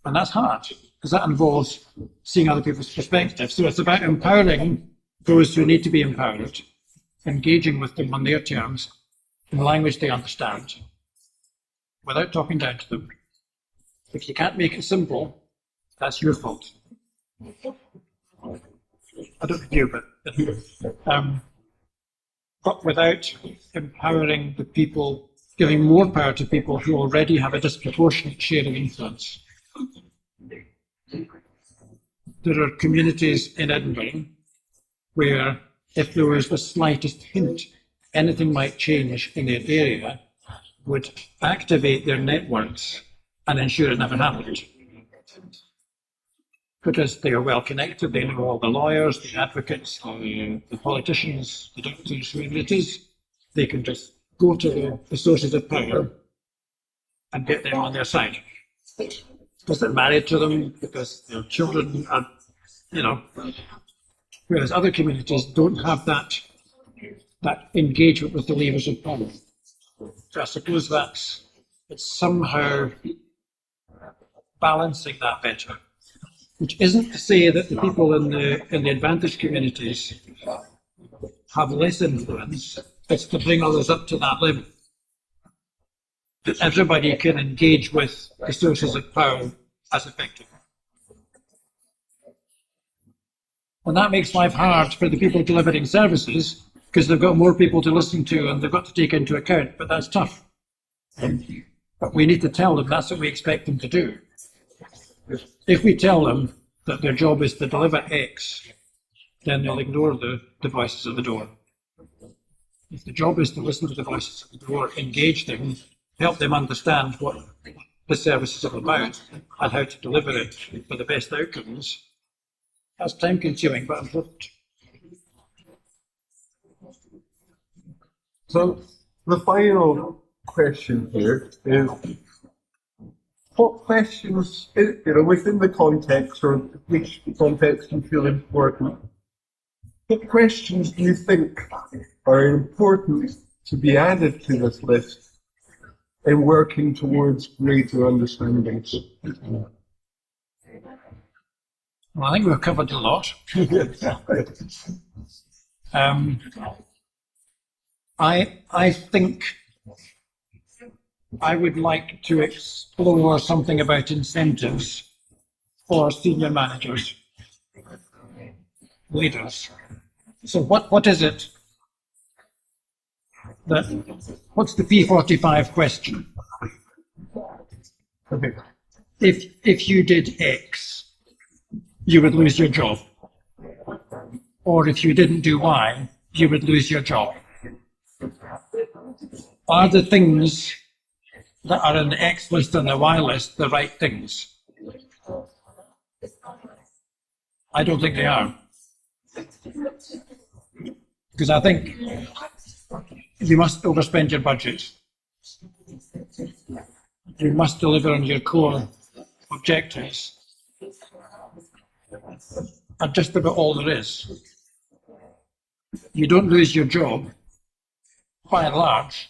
And that's hard, because that involves seeing other people's perspectives. So it's about empowering those who need to be empowered, engaging with them on their terms, in language they understand, without talking down to them. If you can't make it simple, that's your fault. I don't know but without empowering the people, giving more power to people who already have a disproportionate share of influence. There are communities in Edinburgh where if there was the slightest hint anything might change in their area, would activate their networks and ensure it never happened. Because they are well connected, they know all the lawyers, the advocates, the politicians, the doctors, whoever it is. They can just go to the sources of power and get them on their side. Because they're married to them, because their children are, whereas other communities don't have that engagement with the levers of power. So I suppose it's somehow balancing that better. Which isn't to say that the people in the advantaged communities have less influence. It's to bring others up to that level. That everybody can engage with the sources of power as effectively. And that makes life hard for the people delivering services because they've got more people to listen to and they've got to take into account, but that's tough. But we need to tell them that's what we expect them to do. If we tell them that their job is to deliver X then they'll ignore the voices at the door. If the job is to listen to the voices at the door, engage them, help them understand what the service is all about and how to deliver it for the best outcomes, that's time consuming but important. So the final question here is, what questions, within the context, or which context you feel important, what questions do you think are important to be added to this list in working towards greater understandings? Well, I think we've covered a lot. I think I would like to explore something about incentives for senior managers, leaders. So what is it what's the P45 question? Okay. If you did X, you would lose your job. Or if you didn't do Y, you would lose your job. Are the things that are in the X list and the Y list the right things? I don't think they are. Because I think you must overspend your budget. You must deliver on your core objectives. And just about all there is. You don't lose your job, by and large,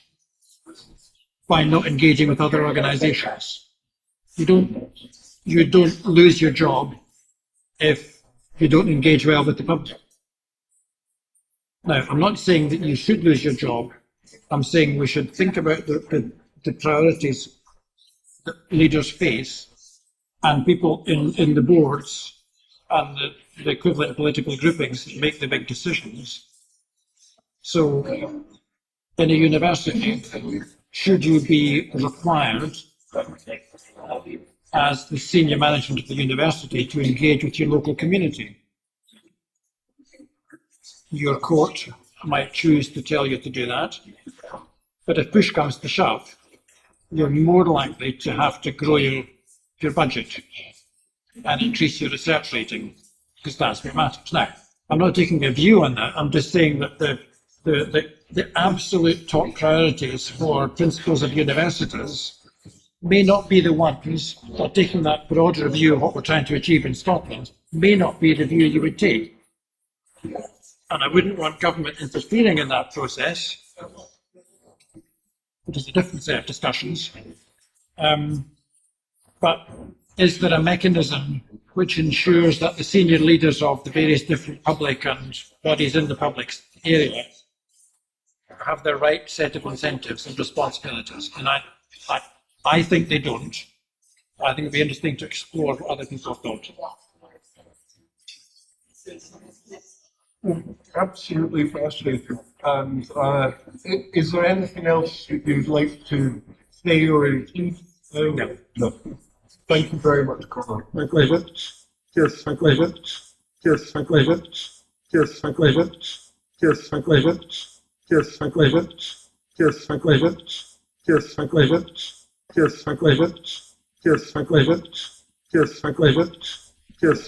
by not engaging with other organizations. You don't lose your job if you don't engage well with the public. Now, I'm not saying that you should lose your job. I'm saying we should think about the priorities that leaders face and people in the boards and the equivalent political groupings that make the big decisions. So, in a university, should you be required as the senior management of the university to engage with your local community? Your court might choose to tell you to do that, but if push comes to shove, you're more likely to have to grow your budget and increase your research rating, because that's what matters. Now, I'm not taking a view on that. I'm just saying that the absolute top priorities for principals of universities may not be the ones that are taking that broader view of what we're trying to achieve in Scotland, may not be the view you would take. And I wouldn't want government interfering in that process, which is a different set of discussions. But is there a mechanism which ensures that the senior leaders of the various different public and bodies in the public area have the right set of incentives and responsibilities? And I think they don't. I think it'd be interesting to explore what other people thought. Absolutely fascinating. And is there anything else that you'd like to say or include? No. No. Thank you very much, Colin. My pleasure. Cheers, my pleasure. Cheers, my pleasure. Cheers, my pleasure. Cheers, my pleasure. Cheers, my pleasure. Cheers, my pleasure. Cheers, my pleasure. Cheers, my pleasure. Cheers, my pleasure. Cheers, my pleasure. Cheers,